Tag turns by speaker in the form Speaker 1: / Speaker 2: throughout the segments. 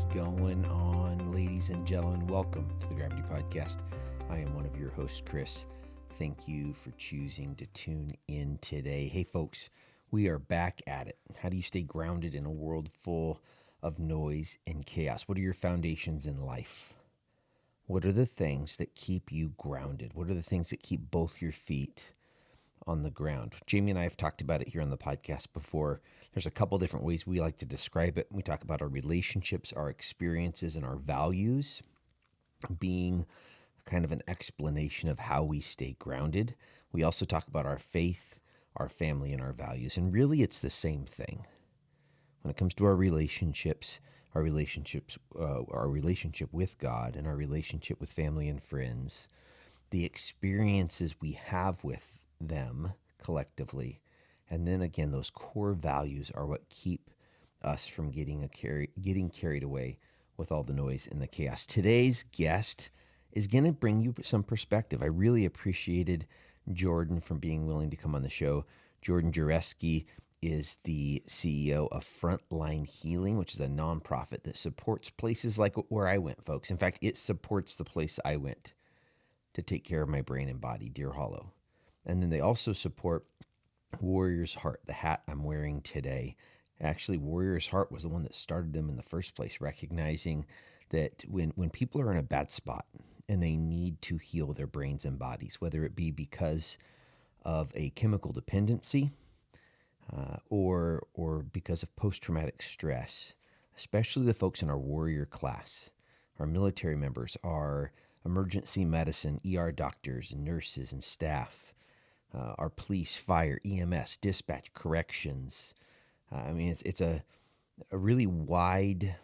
Speaker 1: is going on, ladies and gentlemen? Welcome to the Gravity Podcast. I am one of your hosts, Chris. Thank you for choosing to tune in today. Hey, folks, we are back at it. How do you stay grounded in a world full of noise and chaos? What are your foundations in life? What are the things that keep you grounded? What are the things that keep both your feet on the ground? Jamie and I have talked about it here on the podcast before. There's a couple different ways we like to describe it. We talk about our relationships, our experiences, and our values being kind of an explanation of how we stay grounded. We also talk about our faith, our family, and our values. And really, it's the same thing. When it comes to our relationships with God and our relationship with family and friends, the experiences we have with them collectively, and then again, those core values are what keep us from getting carried away with all the noise and the chaos. Today's guest is going to bring you some perspective. I really appreciated Jordyn from being willing to come on the show. Jordyn Jureczki is the CEO of Frontline Healing, which is a nonprofit that supports places like where I went, folks. In fact, it supports the place I went to take care of my brain and body, Deer Hollow. And then they also support Warrior's Heart, the hat I'm wearing today. Actually, Warrior's Heart was the one that started them in the first place, recognizing that when people are in a bad spot and they need to heal their brains and bodies, whether it be because of a chemical dependency or because of post-traumatic stress, especially the folks in our warrior class, our military members, our emergency medicine, ER doctors and nurses and staff, our police, fire, EMS, dispatch, corrections. It's a really wide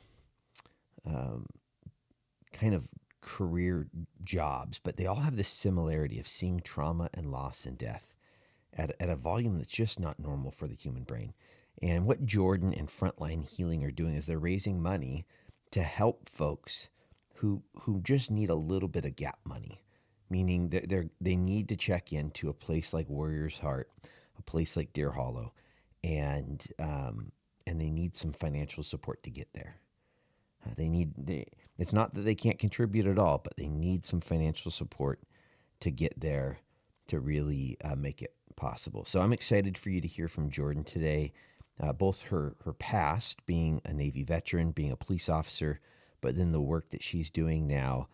Speaker 1: kind of career jobs, but they all have this similarity of seeing trauma and loss and death at a volume that's just not normal for the human brain. And what Jordyn and Frontline Healing are doing is they're raising money to help folks who just need a little bit of gap money, meaning that they need to check into a place like Warrior's Heart, a place like Deer Hollow, and they need some financial support to get there. It's not that they can't contribute at all, but they need some financial support to get there to really make it possible. So I'm excited for you to hear from Jordyn today, both her past, being a Navy veteran, being a police officer, but then the work that she's doing now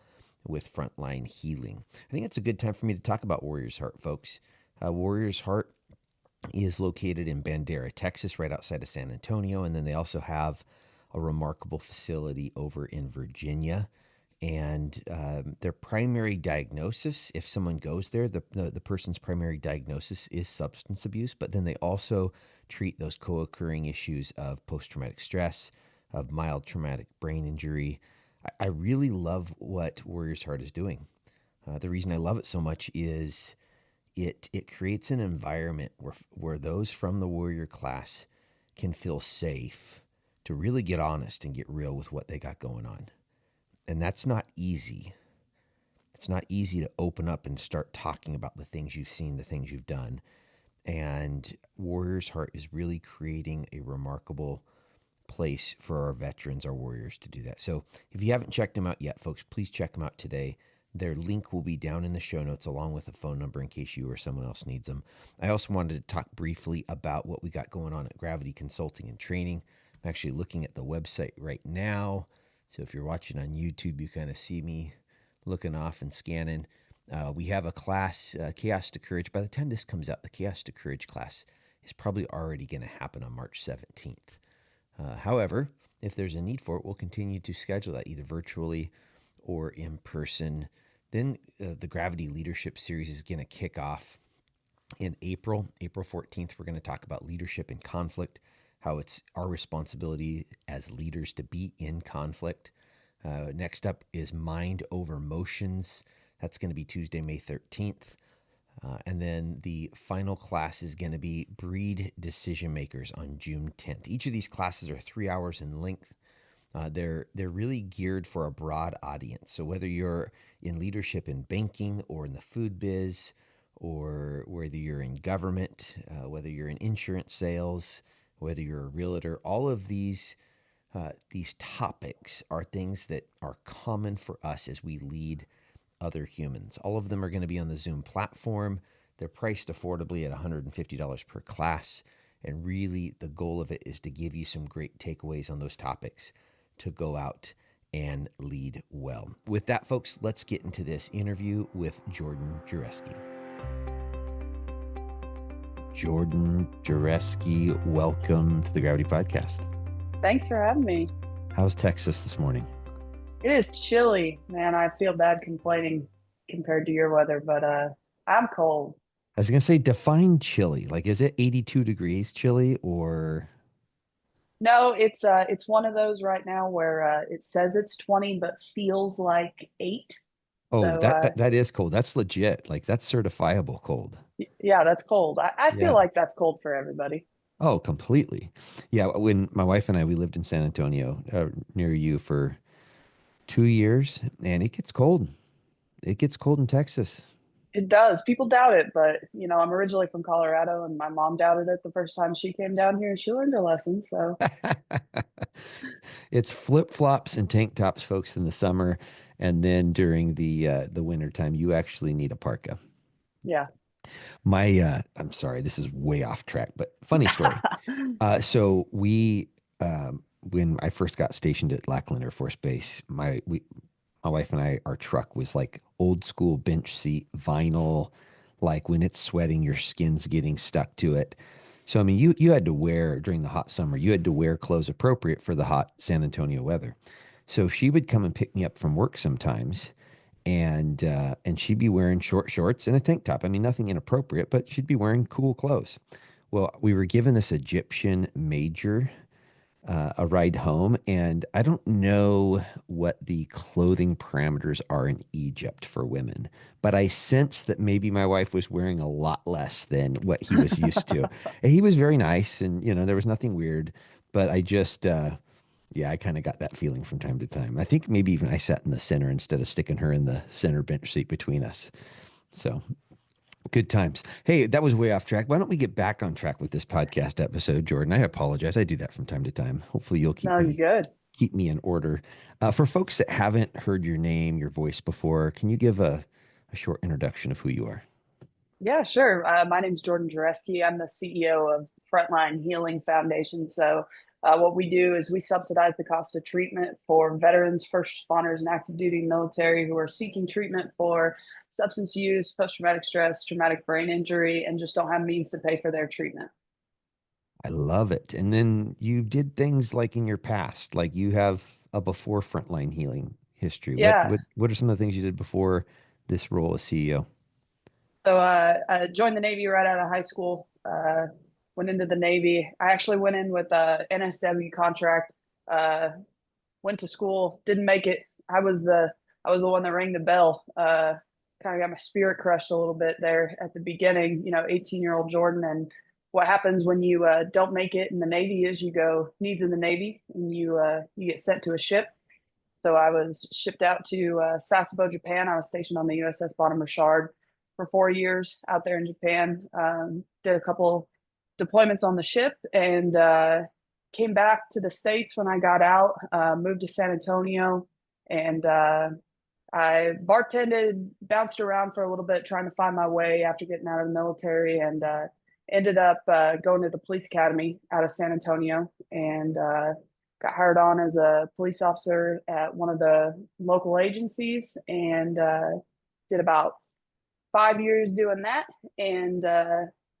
Speaker 1: with Frontline Healing. I think it's a good time for me to talk about Warrior's Heart, folks. Warrior's Heart is located in Bandera, Texas, right outside of San Antonio, and then they also have a remarkable facility over in Virginia. And their primary diagnosis, if someone goes there, the person's primary diagnosis is substance abuse, but then they also treat those co-occurring issues of post-traumatic stress, of mild traumatic brain injury. I really love what Warrior's Heart is doing. The reason I love it so much is it creates an environment where those from the warrior class can feel safe to really get honest and get real with what they got going on. And that's not easy. It's not easy to open up and start talking about the things you've seen, the things you've done. And Warrior's Heart is really creating a remarkable place for our veterans, our warriors, to do that. So if you haven't checked them out yet, folks, please check them out today. Their link will be down in the show notes along with a phone number in case you or someone else needs them. I also wanted to talk briefly about what we got going on at Gravity Consulting and Training. I'm actually looking at the website right now. So if you're watching on YouTube, you kind of see me looking off and scanning. We have a class, Chaos to Courage. By the time this comes out, the Chaos to Courage class is probably already going to happen on March 17th. However, if there's a need for it, we'll continue to schedule that either virtually or in person. Then the Gravity Leadership Series is going to kick off in April 14th. We're going to talk about leadership in conflict, how it's our responsibility as leaders to be in conflict. Next up is Mind Over Motions. That's going to be Tuesday, May 13th. And then the final class is going to be Breed Decision Makers on June 10th. Each of these classes are 3 hours in length. They're really geared for a broad audience. So whether you're in leadership in banking or in the food biz, or whether you're in government, whether you're in insurance sales, whether you're a realtor, all of these these topics are things that are common for us as we lead other humans. All of them are going to be on the Zoom platform. They're priced affordably at $150 per class. And really, the goal of it is to give you some great takeaways on those topics to go out and lead well. With that, folks, let's get into this interview with Jordyn Jureczki. Jordyn Jureczki, welcome to the Gravity Podcast.
Speaker 2: Thanks for having me.
Speaker 1: How's Texas this morning?
Speaker 2: It is chilly, man. I feel bad complaining compared to your weather, but I'm cold.
Speaker 1: I was going to say, define chilly. Like, is it 82 degrees chilly or?
Speaker 2: No, it's one of those right now where it says it's 20 but feels like 8.
Speaker 1: Oh,
Speaker 2: So
Speaker 1: that is cold. That's legit. Like, that's certifiable cold.
Speaker 2: yeah, that's cold. I feel
Speaker 1: Yeah.
Speaker 2: like that's cold for everybody.
Speaker 1: Oh, completely. Yeah. When my wife and I, we lived in San Antonio, near you for 2 years, and it gets cold. It gets cold in Texas.
Speaker 2: It does. People doubt it, but I'm originally from Colorado and my mom doubted it the first time she came down here and she learned her lesson. So
Speaker 1: It's flip flops and tank tops, folks, in the summer, and then during the winter time, you actually need a parka.
Speaker 2: yeah.
Speaker 1: I'm sorry, this is way off track, but funny story. So when I first got stationed at Lackland Air Force Base, my wife and I, our truck was like old school bench seat vinyl. Like when it's sweating, your skin's getting stuck to it. So I mean, you had to wear during the hot summer, you had to wear clothes appropriate for the hot San Antonio weather. So she would come and pick me up from work sometimes, and she'd be wearing short shorts and a tank top. I mean, nothing inappropriate, but she'd be wearing cool clothes. Well, we were given this Egyptian major a ride home, and I don't know what the clothing parameters are in Egypt for women, but I sensed that maybe my wife was wearing a lot less than what he was used to. And he was very nice, and there was nothing weird, but I just, yeah, I kind of got that feeling from time to time. I think maybe even I sat in the center instead of sticking her in the center bench seat between us. So good times. Hey, that was way off track. Why don't we get back on track with this podcast episode, Jordyn? I apologize. I do that from time to time. Hopefully, you'll
Speaker 2: No, you're good.
Speaker 1: keep me in order. For folks that haven't heard your name, your voice before, can you give a short introduction of who you are?
Speaker 2: Yeah, sure. My name's Jordyn Jureczki. I'm the CEO of Frontline Healing Foundation. So, what we do is we subsidize the cost of treatment for veterans, first responders, and active duty military who are seeking treatment for substance use, post traumatic stress, traumatic brain injury, and just don't have means to pay for their treatment.
Speaker 1: I love it. And then you did things like in your past, like you have a before Frontline Healing history. What
Speaker 2: Yeah.
Speaker 1: what what are some of the things you did before this role as CEO?
Speaker 2: So, I joined the Navy right out of high school. Went into the Navy. I actually went in with a NSW contract. Uh, Went to school, didn't make it. I was the one that rang the bell. Kind of got my spirit crushed a little bit there at the beginning. 18-year-old Jordyn, and what happens when you don't make it in the Navy is you go needs in the Navy, and you get sent to a ship. So I was shipped out to Sasebo, Japan. I was stationed on the USS Bonhomme Richard for 4 years out there in Japan. Did a couple deployments on the ship and came back to the States when I got out, moved to San Antonio, and I bartended, bounced around for a little bit trying to find my way after getting out of the military, and ended up going to the police academy out of San Antonio and got hired on as a police officer at one of the local agencies and did about 5 years doing that. And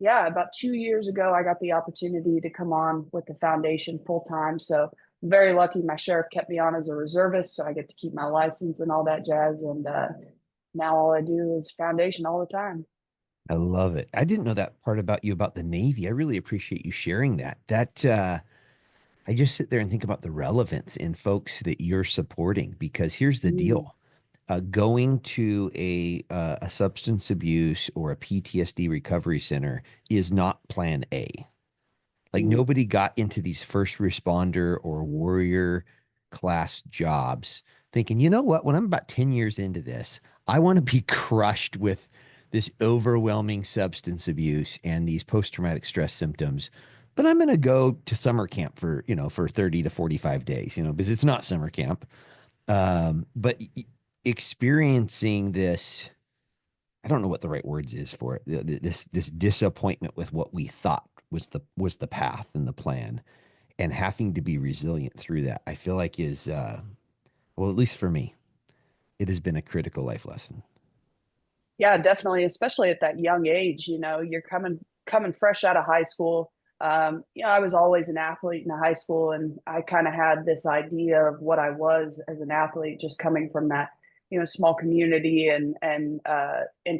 Speaker 2: yeah, about 2 years ago, I got the opportunity to come on with the foundation full time. So I'm very lucky. My sheriff kept me on as a reservist, so I get to keep my license and all that jazz. And now all I do is foundation all the time.
Speaker 1: I love it. I didn't know that part about you about the Navy. I really appreciate you sharing that. I just sit there and think about the relevance in folks that you're supporting because here's the
Speaker 2: Mm,
Speaker 1: deal. Going to a substance abuse or a PTSD recovery center is not plan A. Like
Speaker 2: mm.
Speaker 1: nobody got into these first responder or warrior class jobs thinking, you know what, when I'm about 10 years into this, I want to be crushed with this overwhelming substance abuse and these post traumatic stress symptoms but I'm going to go to summer camp for, for 30 to 45 days, because it's not summer camp. But experiencing this, I don't know what the right words is for it. This disappointment with what we thought was the path and the plan, and having to be resilient through that, I feel like is well, at least for me, it has been a critical life lesson.
Speaker 2: Yeah, definitely, especially at that young age, you're coming fresh out of high school. I was always an athlete in high school, and I kind of had this idea of what I was as an athlete, just coming from that, small community and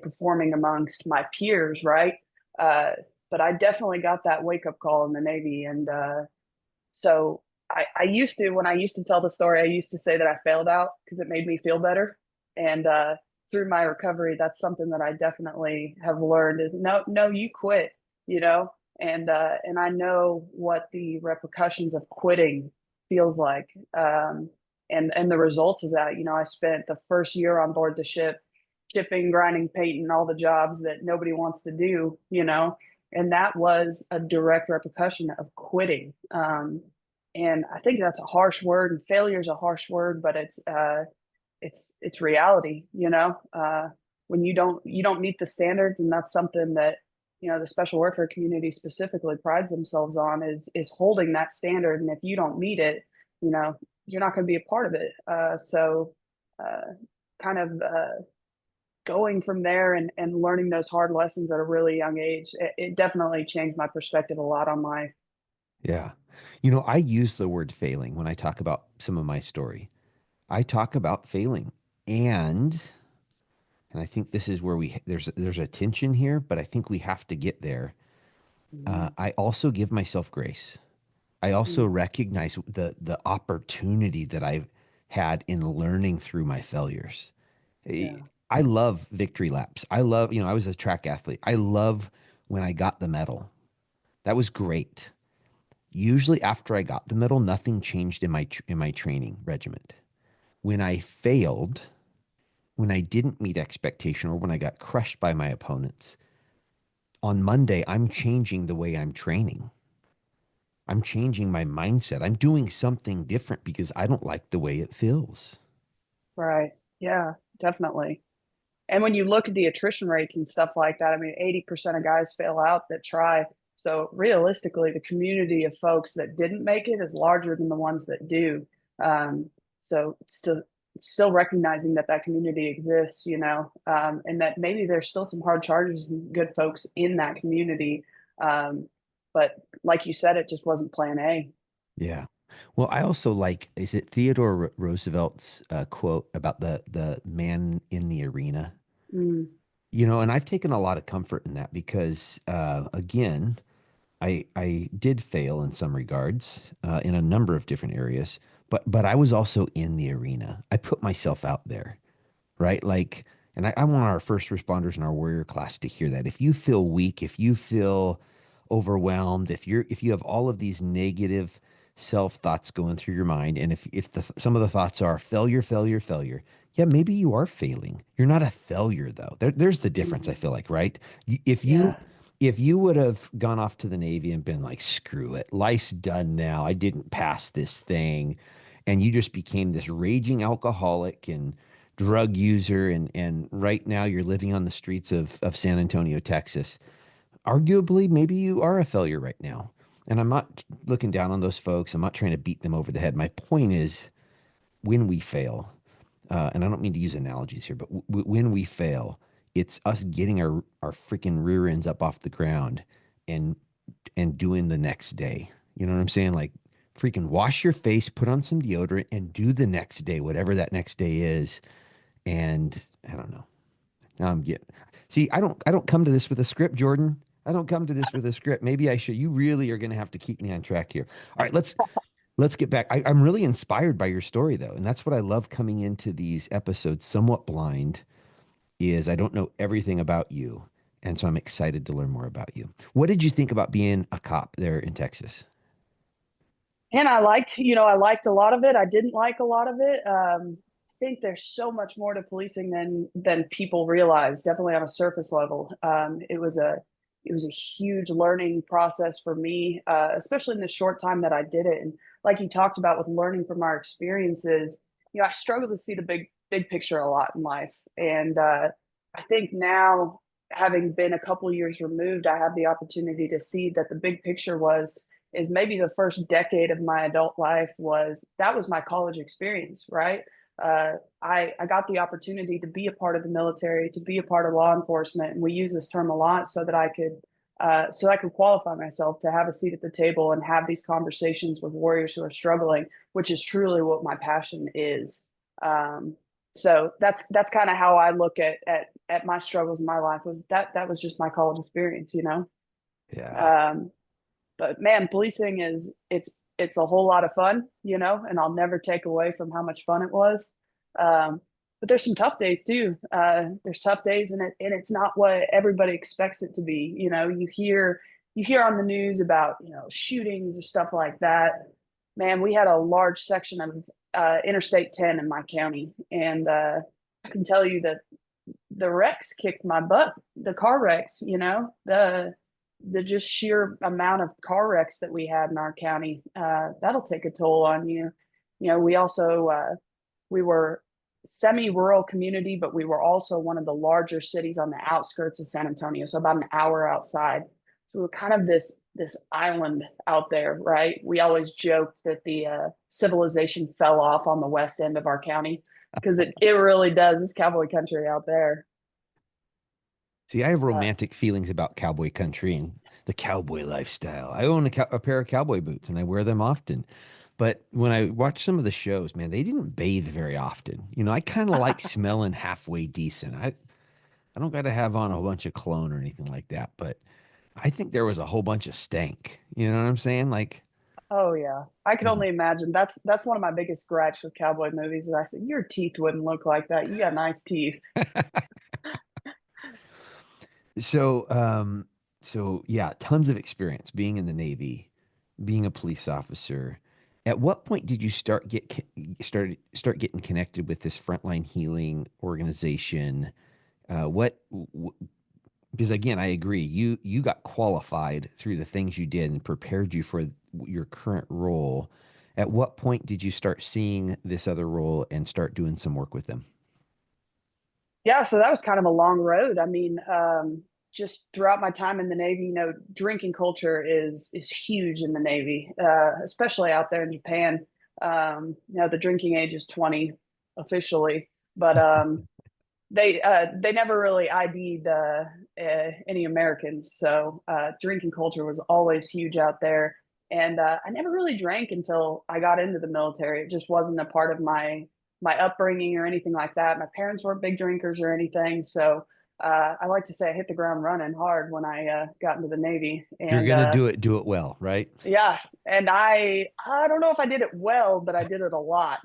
Speaker 2: performing amongst my peers, right? Uh, but I definitely got that wake up call in the Navy, and so I used to, when I used to tell the story, I used to say that I failed out because it made me feel better. And through my recovery, that's something that I definitely have learned is no, no, you quit, you know, and I know what the repercussions of quitting feels like. And the results of that, I spent the first year on board the ship, shipping, grinding, painting, all the jobs that nobody wants to do, and that was a direct repercussion of quitting. And I think that's a harsh word, and failure is a harsh word, but it's reality. When you don't meet the standards, and that's something that the special warfare community specifically prides themselves on is holding that standard. And if you don't meet it, you're not going to be a part of it. So, uh, kind of going from there and learning those hard lessons at a really young age, it definitely changed my perspective a lot on life.
Speaker 1: Yeah. I use the word failing when I talk about some of my story. I talk about failing, and I think this is where there's a tension here, but I think we have to get there.
Speaker 2: Mm-hmm.
Speaker 1: I also give myself grace. I also recognize the opportunity that I've had in learning through my failures.
Speaker 2: Yeah.
Speaker 1: I love victory laps. I love, I was a track athlete. I love when I got the medal. That was great. Usually after I got the medal, nothing changed in my training regiment. When I failed, when I didn't meet expectation or when I got crushed by my opponents, on Monday I'm changing the way I'm training. I'm changing my mindset. I'm doing something different because I don't like the way it feels.
Speaker 2: Right. Yeah, definitely. And when you look at the attrition rates and stuff like that, I mean, 80% of guys fail out that try. So realistically, the community of folks that didn't make it is larger than the ones that do. So still recognizing that community exists, and that maybe there's still some hard charges and good folks in that community. But like you said, it just wasn't plan A.
Speaker 1: Yeah. Well, I also like, is it Theodore Roosevelt's quote about the man in the arena?
Speaker 2: Mm,
Speaker 1: And I've taken a lot of comfort in that because, again, I did fail in some regards in a number of different areas, but I was also in the arena. I put myself out there, right? Like, and I want our first responders and our warrior class to hear that. If you feel weak, if you feel overwhelmed, if you have all of these negative self thoughts going through your mind, and if some of the thoughts are failure, failure, failure, yeah, maybe you are failing. You're not a failure though. There's the difference. I
Speaker 2: mm,
Speaker 1: feel like, right? If you
Speaker 2: yeah.
Speaker 1: if you would have gone off to the Navy and been like, screw it, life's done now. I didn't pass this thing, and you just became this raging alcoholic and drug user, and right now you're living on the streets of San Antonio, Texas. Arguably, maybe you are a failure right now. And I'm not looking down on those folks. I'm not trying to beat them over the head. My point is when we fail, and I don't mean to use analogies here, but when we fail, it's us getting our freaking rear ends up off the ground and doing the next day. You know what I'm saying? Like freaking wash your face, put on some deodorant, and do the next day, whatever that next day is. And I don't know. Yeah. See, I don't come to this with a script, Jordyn. I don't come to this with a script. Maybe I should. You really are going to have to keep me on track here. All right, let's get back. I'm really inspired by your story though, and that's what I love coming into these episodes somewhat blind. Is I don't know everything about you, and so I'm excited to learn more about you. What did you think about being a cop there in Texas?
Speaker 2: And I liked a lot of it. I didn't like a lot of it. I think there's so much more to policing than people realize. Definitely on a surface level. It was it was a huge learning process for me, especially in the short time that I did it. And like you talked about with learning from our experiences, I struggle to see the big picture a lot in life. And I think now, having been a couple of years removed, I have the opportunity to see that the big picture is maybe the first decade of my adult life was my college experience, right? I got the opportunity to be a part of the military, to be a part of law enforcement, and we use this term a lot so that I could qualify myself to have a seat at the table and have these conversations with warriors who are struggling, which is truly what my passion is. Um, so that's kind of how I look at my struggles in my life. Was that was just my college experience,
Speaker 1: Yeah.
Speaker 2: um, but man, policing it's a whole lot of fun, and I'll never take away from how much fun it was. Um, but there's some tough days too. There's tough days, and it's not what everybody expects it to be. You hear on the news about shootings or stuff like that. Man, we had a large section of Interstate 10 in my county, and I can tell you that the wrecks kicked my butt. The car wrecks, the just sheer amount of car wrecks that we had in our county, that'll take a toll on you. We also we were semi-rural community, but we were also one of the larger cities on the outskirts of San Antonio, so about an hour outside. So we were kind of this island out there, right? We always joked that the civilization fell off on the west end of our county because it really does. It's cowboy country out there.
Speaker 1: See, I have
Speaker 2: Uh,
Speaker 1: romantic feelings about cowboy country and the cowboy lifestyle. I own a pair of cowboy boots and I wear them often. But when I watch some of the shows, man, they didn't bathe very often. I kind of like smelling halfway decent. I don't got to have on a whole bunch of cologne or anything like that, but I think there was a whole bunch of stank. You know what I'm saying? Like,
Speaker 2: Oh yeah, I can
Speaker 1: you know.
Speaker 2: only imagine. That's one of my biggest gripes with cowboy movies. Is I said your teeth wouldn't look like that. You got nice teeth.
Speaker 1: So, so yeah, tons of experience being in the Navy, being a police officer. At what point did you start getting connected with this Frontline Healing organization? Because again, I agree. You got qualified through the things you did and prepared you for your current role. At what point did you start seeing this other role and start doing some work with them?
Speaker 2: Yeah, so that was kind of a long road. I mean, just throughout my time in the Navy, drinking culture is huge in the Navy, especially out there in Japan. The drinking age is 20 officially, but they never really ID'd any Americans, so drinking culture was always huge out there. And I never really drank until I got into the military. It just wasn't a part of my upbringing or anything like that. My parents weren't big drinkers or anything, so I like to say I hit the ground running hard when I got into the Navy.
Speaker 1: You're
Speaker 2: And
Speaker 1: gonna do it well, right?
Speaker 2: yeah, and I don't know if I did it well, but I did it a lot.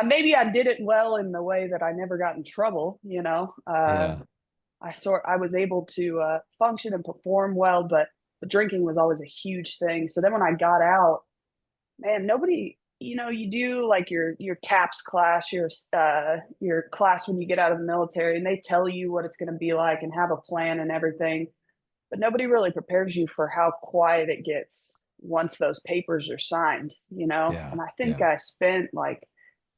Speaker 2: Maybe I did it well in the way that I never got in trouble.
Speaker 1: Yeah.
Speaker 2: I was able to function and perform well, but the drinking was always a huge thing. So then when I got out, man, nobody, you do like your TAPS class, your class when you get out of the military, and they tell you what it's going to be like and have a plan and everything, but nobody really prepares you for how quiet it gets once those papers are signed.
Speaker 1: Yeah.
Speaker 2: And I think
Speaker 1: Yeah.
Speaker 2: I spent like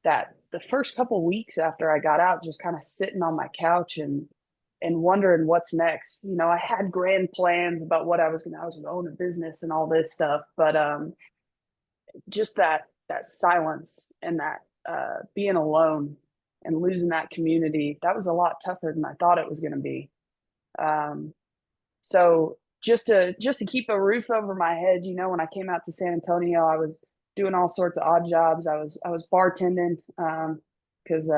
Speaker 2: that the first couple weeks after I got out just kind of sitting on my couch and wondering what's next. I had grand plans about what I was going to own a business and all this stuff, but just that silence and that being alone and losing that community, that was a lot tougher than I thought it was going to be. Um, so just to keep a roof over my head, when I came out to San Antonio, I was doing all sorts of odd jobs. I was bartending because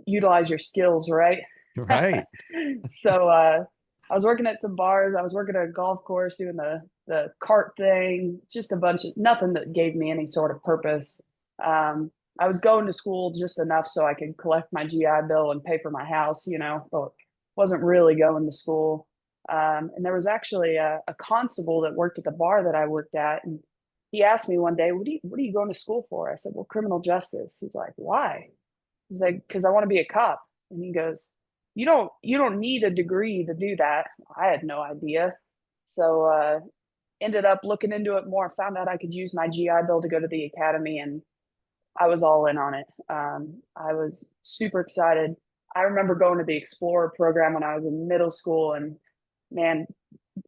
Speaker 2: utilize your skills, right?
Speaker 1: Right.
Speaker 2: So I was working at some bars. I was working at a golf course doing the cart thing. Just a bunch of nothing that gave me any sort of purpose. I was going to school just enough so I could collect my GI Bill and pay for my house, but wasn't really going to school. And there was actually a constable that worked at the bar that I worked at, and he asked me one day, "What are you going to school for?" I said, "Well, criminal justice." He's like, "Why?" He's like, "Because I want to be a cop." And he goes, you don't need a degree to do that. I had no idea. So ended up looking into it more, found out I could use my GI Bill to go to the academy, and I was all in on it. I was super excited. I remember going to the Explorer program when I was in middle school, and man,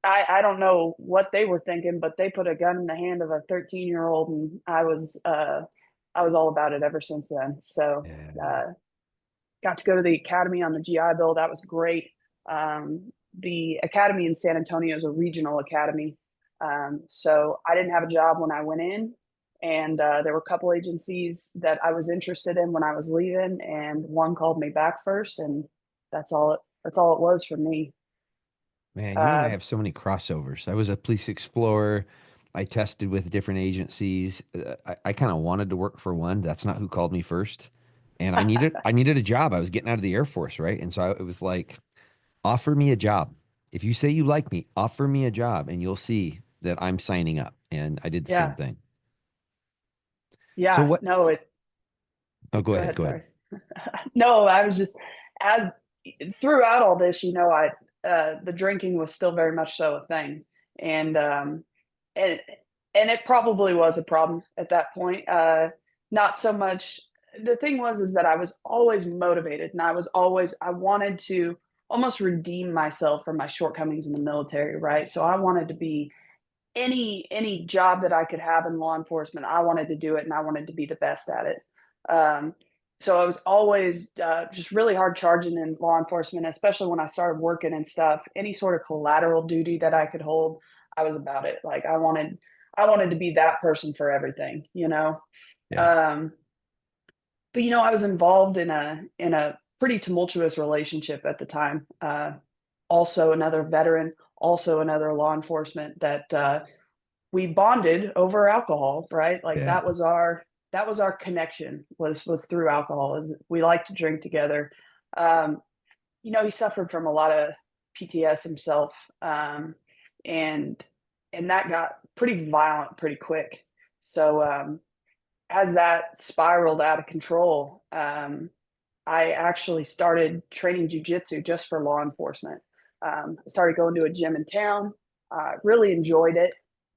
Speaker 2: I don't know what they were thinking, but they put a gun in the hand of a 13-year-old, and I was all about it ever since then. So
Speaker 1: Yeah.
Speaker 2: uh, got to go to the academy on the GI Bill. That was great. The academy in San Antonio is a regional academy. So I didn't have a job when I went in, and there were a couple agencies that I was interested in when I was leaving, and one called me back first, and that's all it was for me.
Speaker 1: Man, you and I
Speaker 2: Uh,
Speaker 1: have so many crossovers. I was a police explorer. I tested with different agencies. I kind of wanted to work for one. That's not who called me first. And I needed a job. I was getting out of the Air Force, right? And so it was like, offer me a job. If you say you like me, offer me a job and you'll see that I'm signing up. And I did the same
Speaker 2: yeah,
Speaker 1: thing. So
Speaker 2: yeah,
Speaker 1: what?
Speaker 2: no, it.
Speaker 1: Oh, go
Speaker 2: Go
Speaker 1: ahead.
Speaker 2: ahead,
Speaker 1: Go ahead.
Speaker 2: sorry. No, I was just as throughout all this, the drinking was still very much so a thing, and and and it probably was a problem at that point. Not so much. The thing was is that I was always motivated, and I wanted to almost redeem myself for my shortcomings in the military, right? So I wanted to be any job that I could have in law enforcement. I wanted to do it, and I wanted to be the best at it. Um, so I was always just really hard charging in law enforcement, especially when I started working and stuff. Any sort of collateral duty that I could hold, I was about it. Like I wanted to be that person for everything, you know.
Speaker 1: Yeah.
Speaker 2: Um, but I was involved in a pretty tumultuous relationship at the time. Also, another veteran, also another law enforcement that we bonded over alcohol, right? Like
Speaker 1: Yeah.
Speaker 2: that was our connection was through alcohol. Is we liked to drink together. Um, he suffered from a lot of PTS himself, and that got pretty violent pretty quick. So as that spiraled out of control, I actually started training jujitsu just for law enforcement. I started going to a gym in town. Really enjoyed it,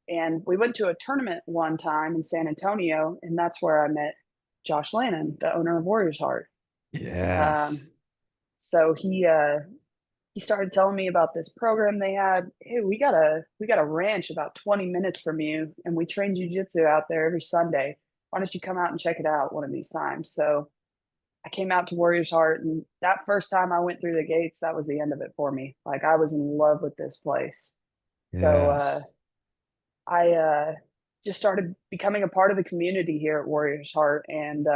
Speaker 2: and we went to a tournament one time in San Antonio, and that's where I met Josh Lannon, the owner of Warriors Heart. Um,
Speaker 1: Yes.
Speaker 2: so he started telling me about this program they had. Hey, we got a ranch about 20 minutes from you, and we train jujitsu out there every Sunday. Why don't you come out and check it out one of these times? So I came out to Warriors Heart, and that first time I went through the gates, that was the end of it for me. Like I was in love with this place. So
Speaker 1: Yes.
Speaker 2: I just started becoming a part of the community here at Warriors Heart, and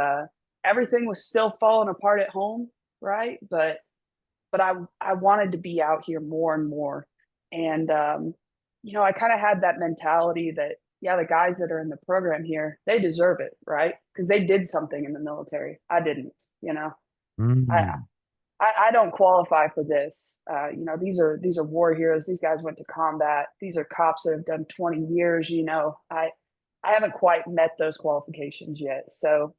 Speaker 2: everything was still falling apart at home, right? But I wanted to be out here more and more, and I kind of had that mentality that yeah, the guys that are in the program here, they deserve it, right? Because they did something in the military. I didn't, you know. I,
Speaker 1: Mm.
Speaker 2: I don't qualify for this. These are war heroes. These guys went to combat. These are cops that have done 20 years. I haven't quite met those qualifications yet. So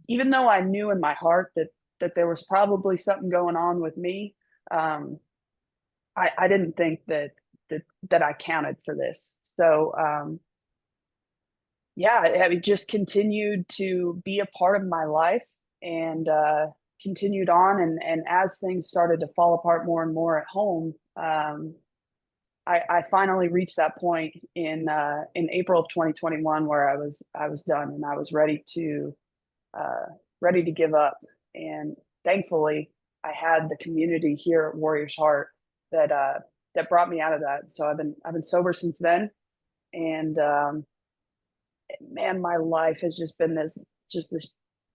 Speaker 2: even though I knew in my heart that there was probably something going on with me, um, I didn't think that I counted for this. So yeah, it just continued to be a part of my life, and continued on. And as things started to fall apart more and more at home, I finally reached that point in April of 2021 where I was done, and I was uh, ready to give up. And thankfully, I had the community here at Warriors Heart that brought me out of that. So I've been sober since then, and man, my life has just been this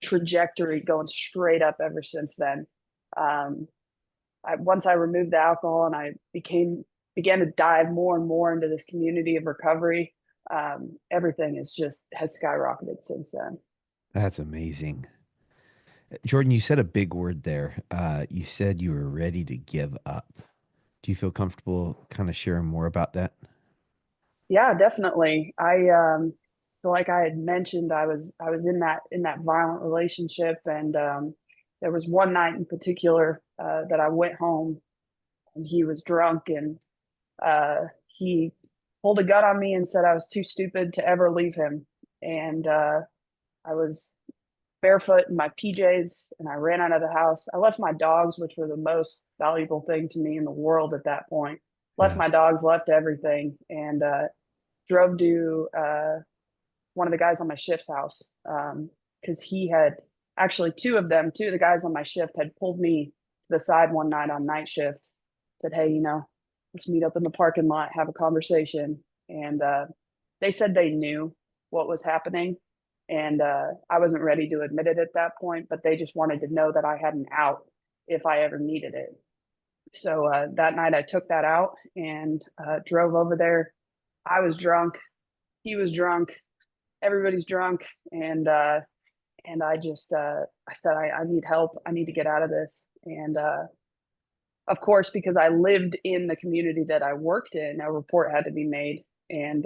Speaker 2: trajectory going straight up ever since then. Um, once I removed the alcohol and I began to dive more and more into this community of recovery, everything has skyrocketed since then.
Speaker 1: That's amazing. Jordyn, you said a big word there. You said you were ready to give up. Do you feel comfortable kind of sharing more about that?
Speaker 2: Yeah, definitely. So like I had mentioned, I was in that violent relationship, and there was one night in particular that I went home and he was drunk, and he pulled a gun on me and said I was too stupid to ever leave him. And I was barefoot in my PJs and I ran out of the house. I left my dogs, which were the most valuable thing to me in the world at that point. Left
Speaker 1: Yeah.
Speaker 2: my dogs, left everything, and drove to one of the guys on my shift's house because he had actually two of the guys on my shift had pulled me to the side one night on night shift, said, "Hey, let's meet up in the parking lot, have a conversation." And they said they knew what was happening. And I wasn't ready to admit it at that point, but they just wanted to know that I had an out if I ever needed it. So that night I took that out and drove over there. I was drunk. He was drunk. Everybody's drunk. And I said, I need help. I need to get out of this. And of course, because I lived in the community that I worked in, a report had to be made. And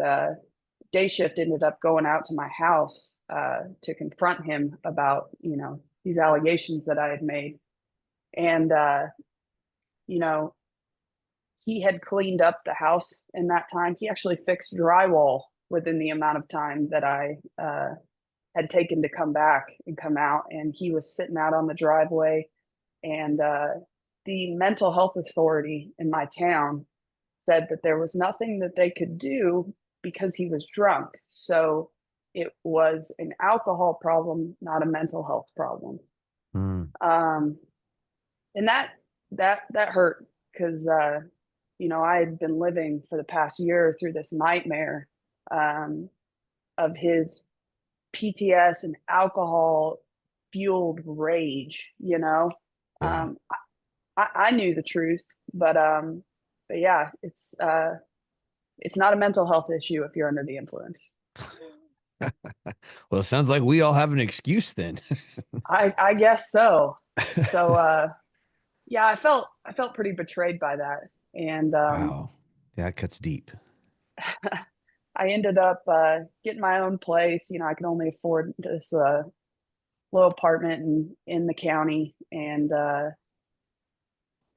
Speaker 2: day shift ended up going out to my house to confront him about, these allegations that I had made. And, you know, he had cleaned up the house in that time. He actually fixed drywall within the amount of time that I had taken to come back and come out. And he was sitting out on the driveway. And the mental health authority in my town said that there was nothing that they could do because he was drunk. So it was an alcohol problem, not a mental health problem.
Speaker 1: Mm.
Speaker 2: Um, and that hurt because I had been living for the past year through this nightmare um, of his PTS and alcohol fueled rage.
Speaker 1: Yeah.
Speaker 2: Um, I knew the truth, but yeah, it's not a mental health issue if you're under the influence.
Speaker 1: Well, it sounds like we all have an excuse then.
Speaker 2: I guess so. So yeah, I felt pretty betrayed by that, and
Speaker 1: Wow. Yeah, that cuts deep.
Speaker 2: I ended up getting my own place. I could only afford this little apartment in the county, and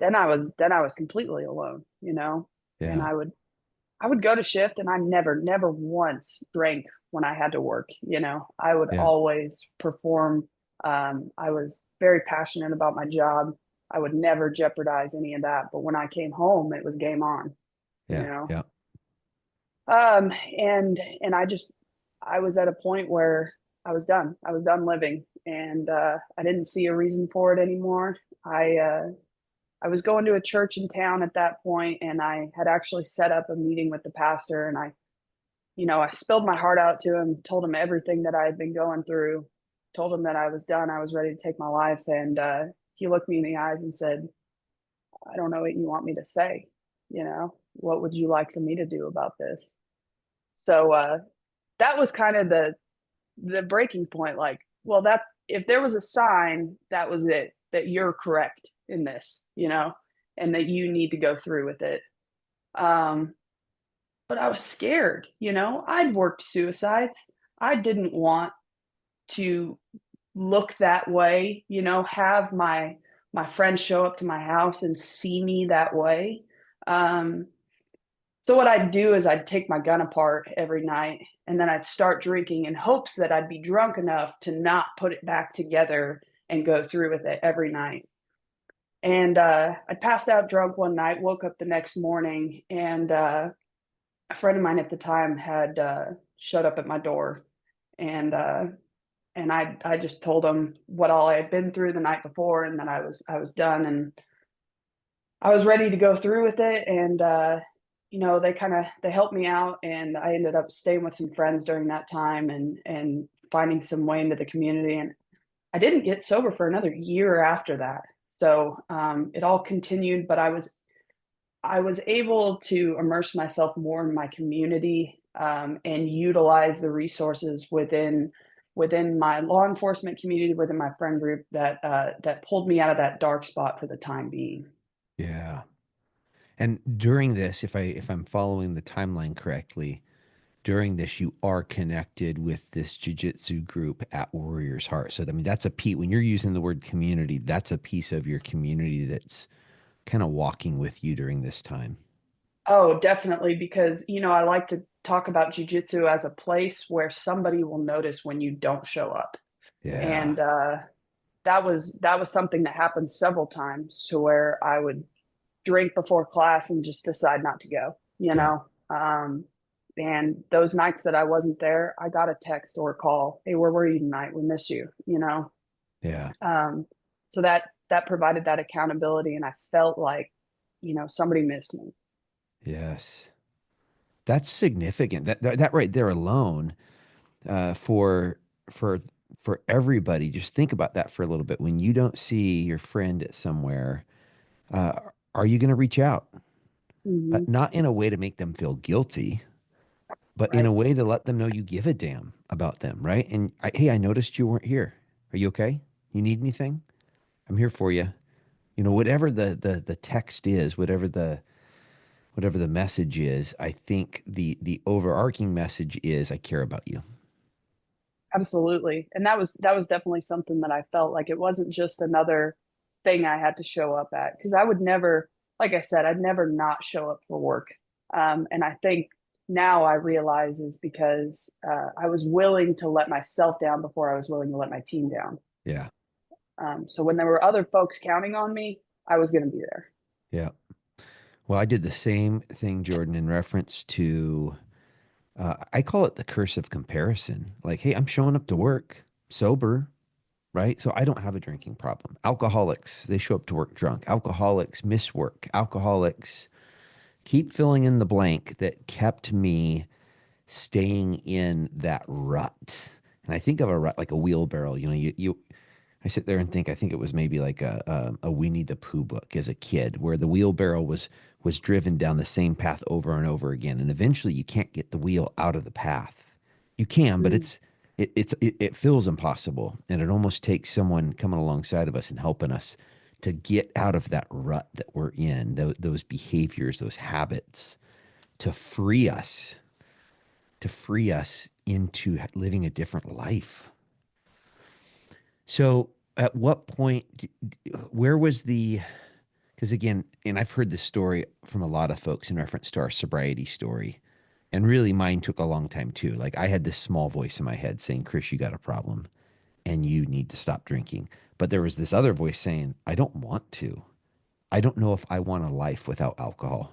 Speaker 2: then I was completely alone. And
Speaker 1: Yeah.
Speaker 2: I would go to shift, and I never once drank when I had to work. I would
Speaker 1: Yeah.
Speaker 2: always perform. I was very passionate about my job. I would never jeopardize any of that. But when I came home, it was game on. You
Speaker 1: Yeah.
Speaker 2: know,
Speaker 1: Yeah.
Speaker 2: and I was at a point where I was done. I was done living, and I didn't see a reason for it anymore. I was going to a church in town at that point, and I had actually set up a meeting with the pastor, and I spilled my heart out to him, told him everything that I had been going through, told him that I was done, I was ready to take my life, and he looked me in the eyes and said, "I don't know what you want me to say. What would you like for me to do about this?" So that was kind of the breaking point. Like, well, that if there was a sign, that was it. That you're correct in this, and that you need to go through with it. Um, but I was scared. I'd worked suicides. I didn't want to look that way. Have my friends show up to my house and see me that way. Um, So what I'd do is I'd take my gun apart every night and then I'd start drinking in hopes that I'd be drunk enough to not put it back together and go through with it every night. And I passed out drunk one night, woke up the next morning, and a friend of mine at the time had showed up at my door, and I just told him what all I had been through the night before, and that I was done, and I was ready to go through with it. And they helped me out, and I ended up staying with some friends during that time, and finding some way into the community. And I didn't get sober for another year after that. So it all continued, but I was able to immerse myself more in my community, and utilize the resources within my law enforcement community, within my friend group, that pulled me out of that dark spot for the time being.
Speaker 1: Yeah. And during this, if I'm following the timeline correctly, during this, you are connected with this jujitsu group at Warrior's Heart. So, I mean, that's a piece, when you're using the word community, that's a piece of your community that's kind of walking with you during this time.
Speaker 2: Oh, definitely, because I like to talk about jujitsu as a place where somebody will notice when you don't show up.
Speaker 1: Yeah.
Speaker 2: And that was something that happened several times to where I would drink before class and just decide not to go, you
Speaker 1: Yeah.
Speaker 2: know. And those nights that I wasn't there, I got a text or a call. Hey, where were you tonight? We missed you, you know.
Speaker 1: Yeah.
Speaker 2: So that provided that accountability, and I felt like, somebody missed me.
Speaker 1: Yes. That's significant. That right there alone, uh, for for for everybody, just think about that for a little bit. When you don't see your friend somewhere, uh, are you going to reach out?
Speaker 2: Mm-hmm.
Speaker 1: Not in a way to make them feel guilty, but in a
Speaker 2: Right.
Speaker 1: way to let them know you give a damn about them, right? And hey, I noticed you weren't here. Are you okay? You need anything? I'm here for you. You know, whatever the text is, whatever the message is, I think the overarching message is I care about you.
Speaker 2: Absolutely. And that was definitely something that I felt like it wasn't just another thing I had to show up at, because I would never, like I said, I'd never not show up for work. And I think now I realize is because I was willing to let myself down before I was willing to let my team down.
Speaker 1: Yeah.
Speaker 2: So when there were other folks counting on me, I was going to be there.
Speaker 1: Yeah. Well, I did the same thing, Jordan, in reference to, I call it the curse of comparison. Like, hey, I'm showing up to work sober, right? So I don't have a drinking problem. Alcoholics, they show up to work drunk. Alcoholics miss work. Alcoholics keep filling in the blank that kept me staying in that rut. And I think of a rut like a wheelbarrow. You know, I sit there and think, I think it was maybe like a Winnie the Pooh book as a kid, where the wheelbarrow was driven down the same path over and over again, and eventually you can't get the wheel out of the path. You can, but
Speaker 2: Mm,
Speaker 1: it feels impossible, and it almost takes someone coming alongside of us and helping us to get out of that rut that we're in, those behaviors, those habits, to free us, to free us into living a different life. So, at what point, where was the, because again, and I've heard this story from a lot of folks in reference to our sobriety story. And really, mine took a long time too. Like, I had this small voice in my head saying, Chris, you got a problem and you need to stop drinking. But there was this other voice saying, I don't want to. I don't know if I want a life without alcohol.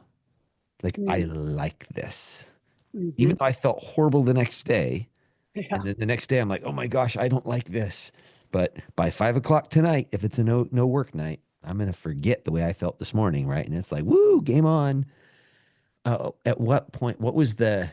Speaker 1: Like, I
Speaker 2: mm,
Speaker 1: like this. Even
Speaker 2: mm-hmm.
Speaker 1: though I felt horrible the next day, and
Speaker 2: Yeah.
Speaker 1: then the next day, I'm like, oh my gosh, I don't like this. But by 5 o'clock tonight, if it's a no work night, I'm gonna forget the way I felt this morning, right? And it's like, woo, game on. At what point? What was the?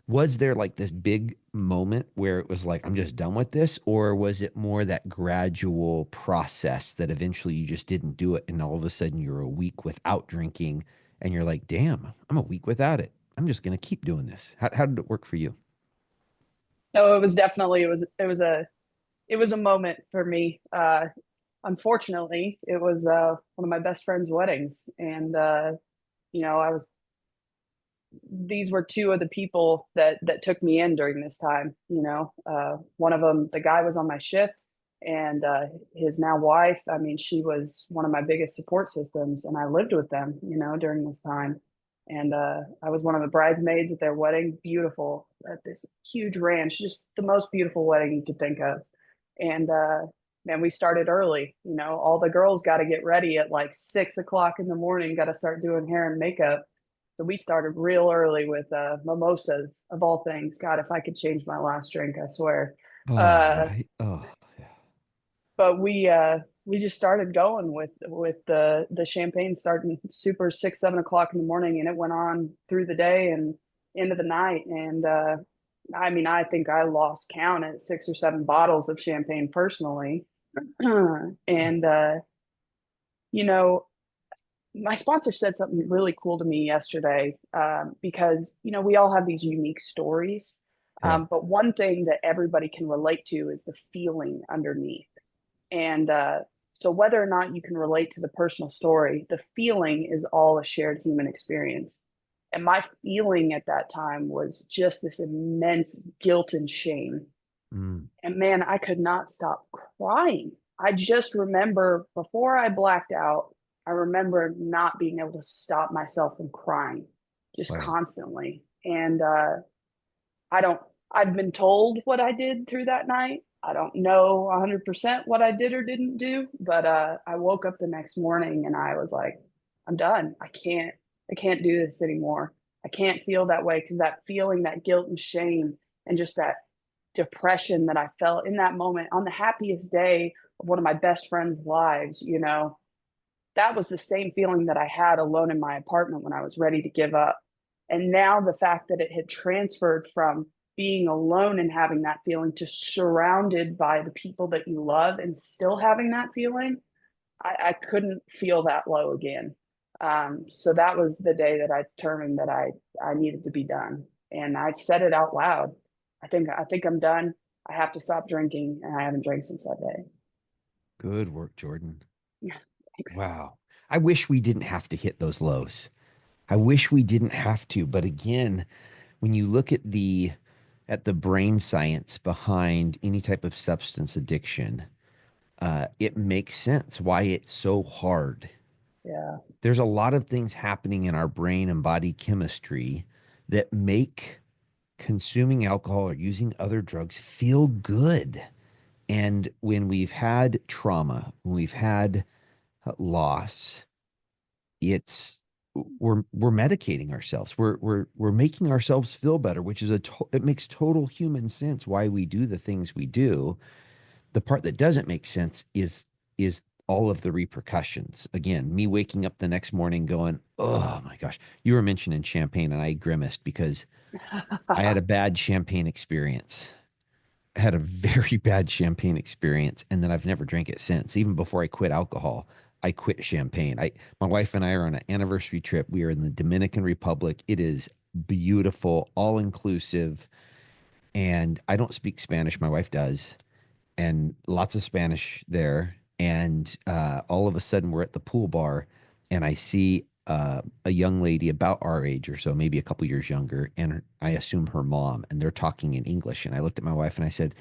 Speaker 1: Was there like this big moment where it was like, I'm just done with this, or was it more that gradual process that eventually you just didn't do it, and all of a sudden you're a week without drinking, and you're like, damn, I'm a week without it. I'm just gonna keep doing this. How did it work for you?
Speaker 2: No, it was definitely it was a moment for me. Unfortunately, it was one of my best friend's weddings, and I was these were two of the people that took me in during this time. One of them, the guy was on my shift, and his now wife. I mean, she was one of my biggest support systems, and I lived with them, during this time. And I was one of the bridesmaids at their wedding. Beautiful at this huge ranch, just the most beautiful wedding you could think of. And man, we started early. All the girls got to get ready at like 6 o'clock in the morning. Got to start doing hair and makeup, so we started real early with mimosas of all things. God, if I could change my last drink, I swear.
Speaker 1: Oh,
Speaker 2: Uh,
Speaker 1: right. Oh, yeah.
Speaker 2: but we just started going with the champagne starting super 6, 7 o'clock in the morning, and it went on through the day and into the night. And I mean, I think I lost count at 6 or 7 bottles of champagne personally. And you know, my sponsor said something really cool to me yesterday, because we all have these unique stories,
Speaker 1: Yeah.
Speaker 2: but one thing that everybody can relate to is the feeling underneath. And so whether or not you can relate to the personal story, the feeling is all a shared human experience. And my feeling at that time was just this immense guilt and shame.
Speaker 1: Mm,
Speaker 2: And man, I could not stop crying. I just remember before I blacked out, I remember not being able to stop myself from crying just
Speaker 1: wow.
Speaker 2: constantly. And I don't, I've been told what I did through that night. I don't know 100% what I did or didn't do, but I woke up the next morning and I was like, I'm done. I can't do this anymore. I can't feel that way because that feeling, that guilt and shame, and just that depression that I felt in that moment on the happiest day of one of my best friends' lives, that was the same feeling that I had alone in my apartment when I was ready to give up. And now the fact that it had transferred from being alone and having that feeling to surrounded by the people that you love and still having that feeling, I couldn't feel that low again. So that was the day that I determined that I needed to be done. And I said it out loud. I think I'm done. I have to stop drinking, and I haven't drank since that day.
Speaker 1: Good work, Jordyn.
Speaker 2: Yeah, thanks.
Speaker 1: Wow. I wish we didn't have to hit those lows. I wish we didn't have to. But again, when you look at the brain science behind any type of substance addiction, it makes sense why it's so hard.
Speaker 2: Yeah,
Speaker 1: There's a lot of things happening in our brain and body chemistry that make consuming alcohol or using other drugs feel good. And when we've had trauma, when we've had loss, it's we're medicating ourselves. We're making ourselves feel better, which is it makes total human sense why we do the things we do. The part that doesn't make sense is all of the repercussions. Again, me waking up the next morning going, "Oh my gosh." You were mentioning champagne and I grimaced because I had a bad champagne experience. I had a very bad champagne experience and then I've never drank it since. Even before I quit alcohol, I quit champagne. My wife and I are on an anniversary trip. We are in the Dominican Republic. It is beautiful, all inclusive, and I don't speak Spanish. My wife does, and lots of Spanish there. And all of a sudden, we're at the pool bar, and I see a young lady about our age or so, maybe a couple years younger, and I assume her mom, and they're talking in English. And I looked at my wife and I said,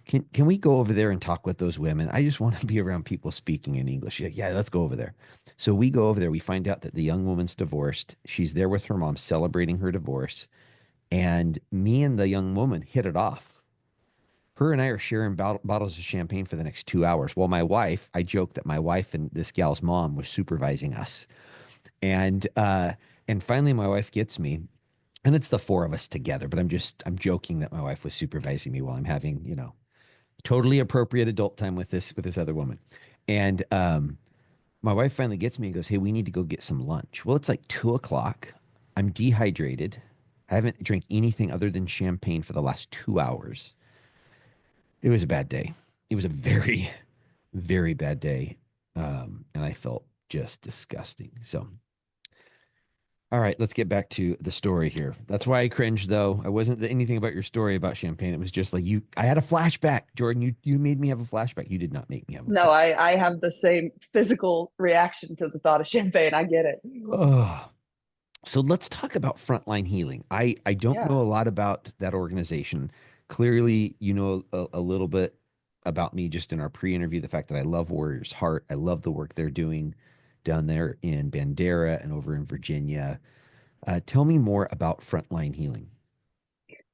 Speaker 1: "Can we go over there and talk with those women? I just want to be around people speaking in English." She's like, "Yeah, let's go over there." So we go over there. We find out that the young woman's divorced. She's there with her mom celebrating her divorce, and me and the young woman hit it off. Her and I are sharing bottles of champagne for the next 2 hours. Well, my wife, I joke that my wife and this gal's mom was supervising us. And finally my wife gets me, and it's the four of us together, but I'm joking that my wife was supervising me while I'm having, totally appropriate adult time with this other woman. And my wife finally gets me and goes, "Hey, we need to go get some lunch." Well, it's like 2 o'clock. I'm dehydrated. I haven't drank anything other than champagne for the last 2 hours. It was a bad day. It was a very, very bad day. And I felt just disgusting. So, all right, let's get back to the story here. That's why I cringed, though. I wasn't anything about your story about champagne. It was just like I had a flashback, Jordyn. You made me have a flashback. You did not make me have a
Speaker 2: no,
Speaker 1: flashback.
Speaker 2: I have the same physical reaction to the thought of champagne. I get it.
Speaker 1: Oh, so let's talk about Frontline Healing. I don't
Speaker 2: Yeah.
Speaker 1: know a lot about that organization. Clearly, you know a little bit about me just in our pre-interview, the fact that I love Warriors Heart. I love the work they're doing down there in Bandera and over in Virginia. Tell me more about Frontline Healing.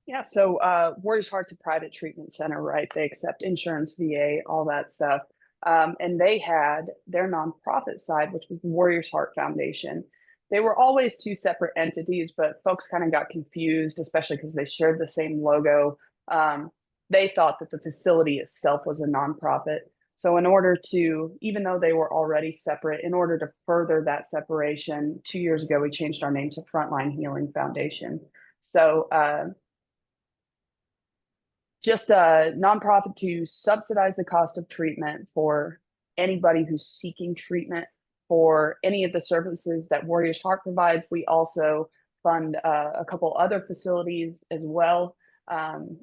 Speaker 2: Yeah. So Warriors Heart's a private treatment center, right? They accept insurance, VA, all that stuff. And they had their nonprofit side, which was the Warriors Heart Foundation. They were always two separate entities, but folks kind of got confused, especially because they shared the same logo. Um, they thought that the facility itself was a nonprofit. So, in order to, even though they were already separate, in order to further that separation, 2 years ago, we changed our name to Frontline Healing Foundation. So, just a nonprofit to subsidize the cost of treatment for anybody who's seeking treatment for any of the services that Warriors Heart provides. We also fund a couple other facilities as well. Um,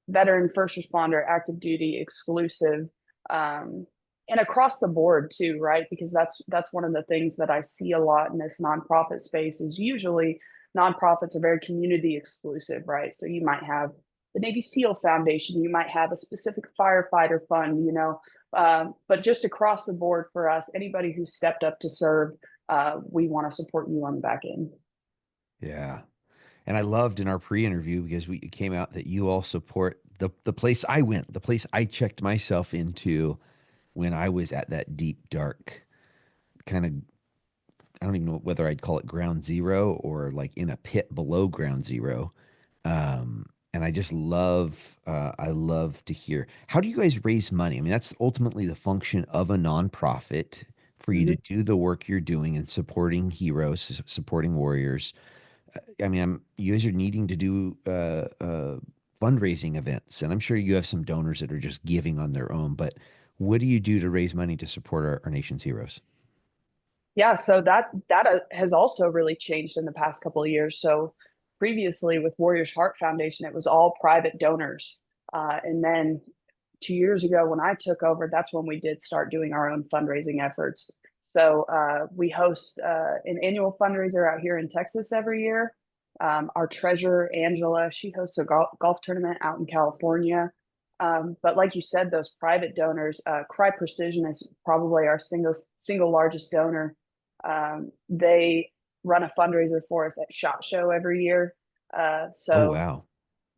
Speaker 2: Veteran, first responder, active duty, exclusive. Um, and across the board too, right? Because that's one of the things that I see a lot in this nonprofit space is usually nonprofits are very community exclusive, right? So you might have the Navy SEAL Foundation, you might have a specific firefighter fund, but just across the board for us, anybody who's stepped up to serve, we want to support you on the back end.
Speaker 1: Yeah. And I loved in our pre-interview because it came out that you all support the place I went, the place I checked myself into when I was at that deep, dark kind of, I don't even know whether I'd call it ground zero or like in a pit below ground zero. And I just I love to hear. How do you guys raise money? I mean, that's ultimately the function of a nonprofit for you to
Speaker 2: Mm-hmm.
Speaker 1: do the work you're doing and supporting heroes, supporting warriors. I mean, you guys are needing to do fundraising events, and I'm sure you have some donors that are just giving on their own. But what do you do to raise money to support our nation's heroes?
Speaker 2: Yeah, so that has also really changed in the past couple of years. So previously with Warriors Heart Foundation, it was all private donors, and then 2 years ago when I took over, that's when we did start doing our own fundraising efforts. So we host an annual fundraiser out here in Texas every year. Our treasurer Angela, she hosts a golf tournament out in California. But like you said, those private donors, Cry Precision is probably our single largest donor. They run a fundraiser for us at SHOT Show every year.
Speaker 1: Oh,
Speaker 2: So
Speaker 1: wow.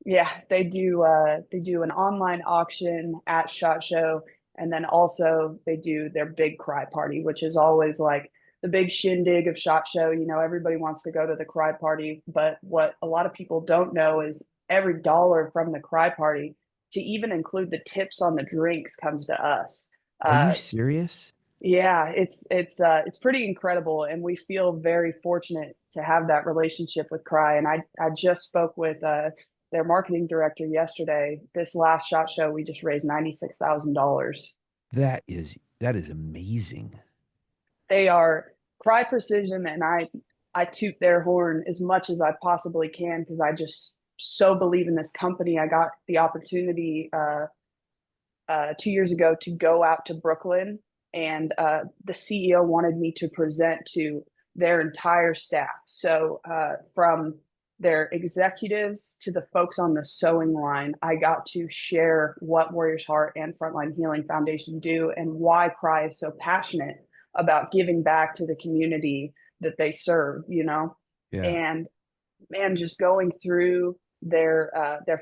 Speaker 2: yeah, they do an online auction at SHOT Show, and then also they do their big cry party, which is always like the big shindig of SHOT Show. Everybody wants to go to the cry party, but what a lot of people don't know is every dollar from the cry party, to even include the tips on the drinks, comes to us.
Speaker 1: Are you
Speaker 2: Uh,
Speaker 1: serious?
Speaker 2: yeah, it's pretty incredible, and we feel very fortunate to have that relationship with Cry. And I just spoke with their marketing director yesterday. This last SHOT Show, we just raised $96,000.
Speaker 1: That is amazing.
Speaker 2: They are Cry Precision, and I toot their horn as much as I possibly can because I just so believe in this company. I got the opportunity 2 years ago to go out to Brooklyn, and the CEO wanted me to present to their entire staff. So from their executives to the folks on the sewing line, I got to share what Warriors Heart and Frontline Healing Foundation do and why Cry is so passionate about giving back to the community that they serve.
Speaker 1: Yeah.
Speaker 2: And man, just going through their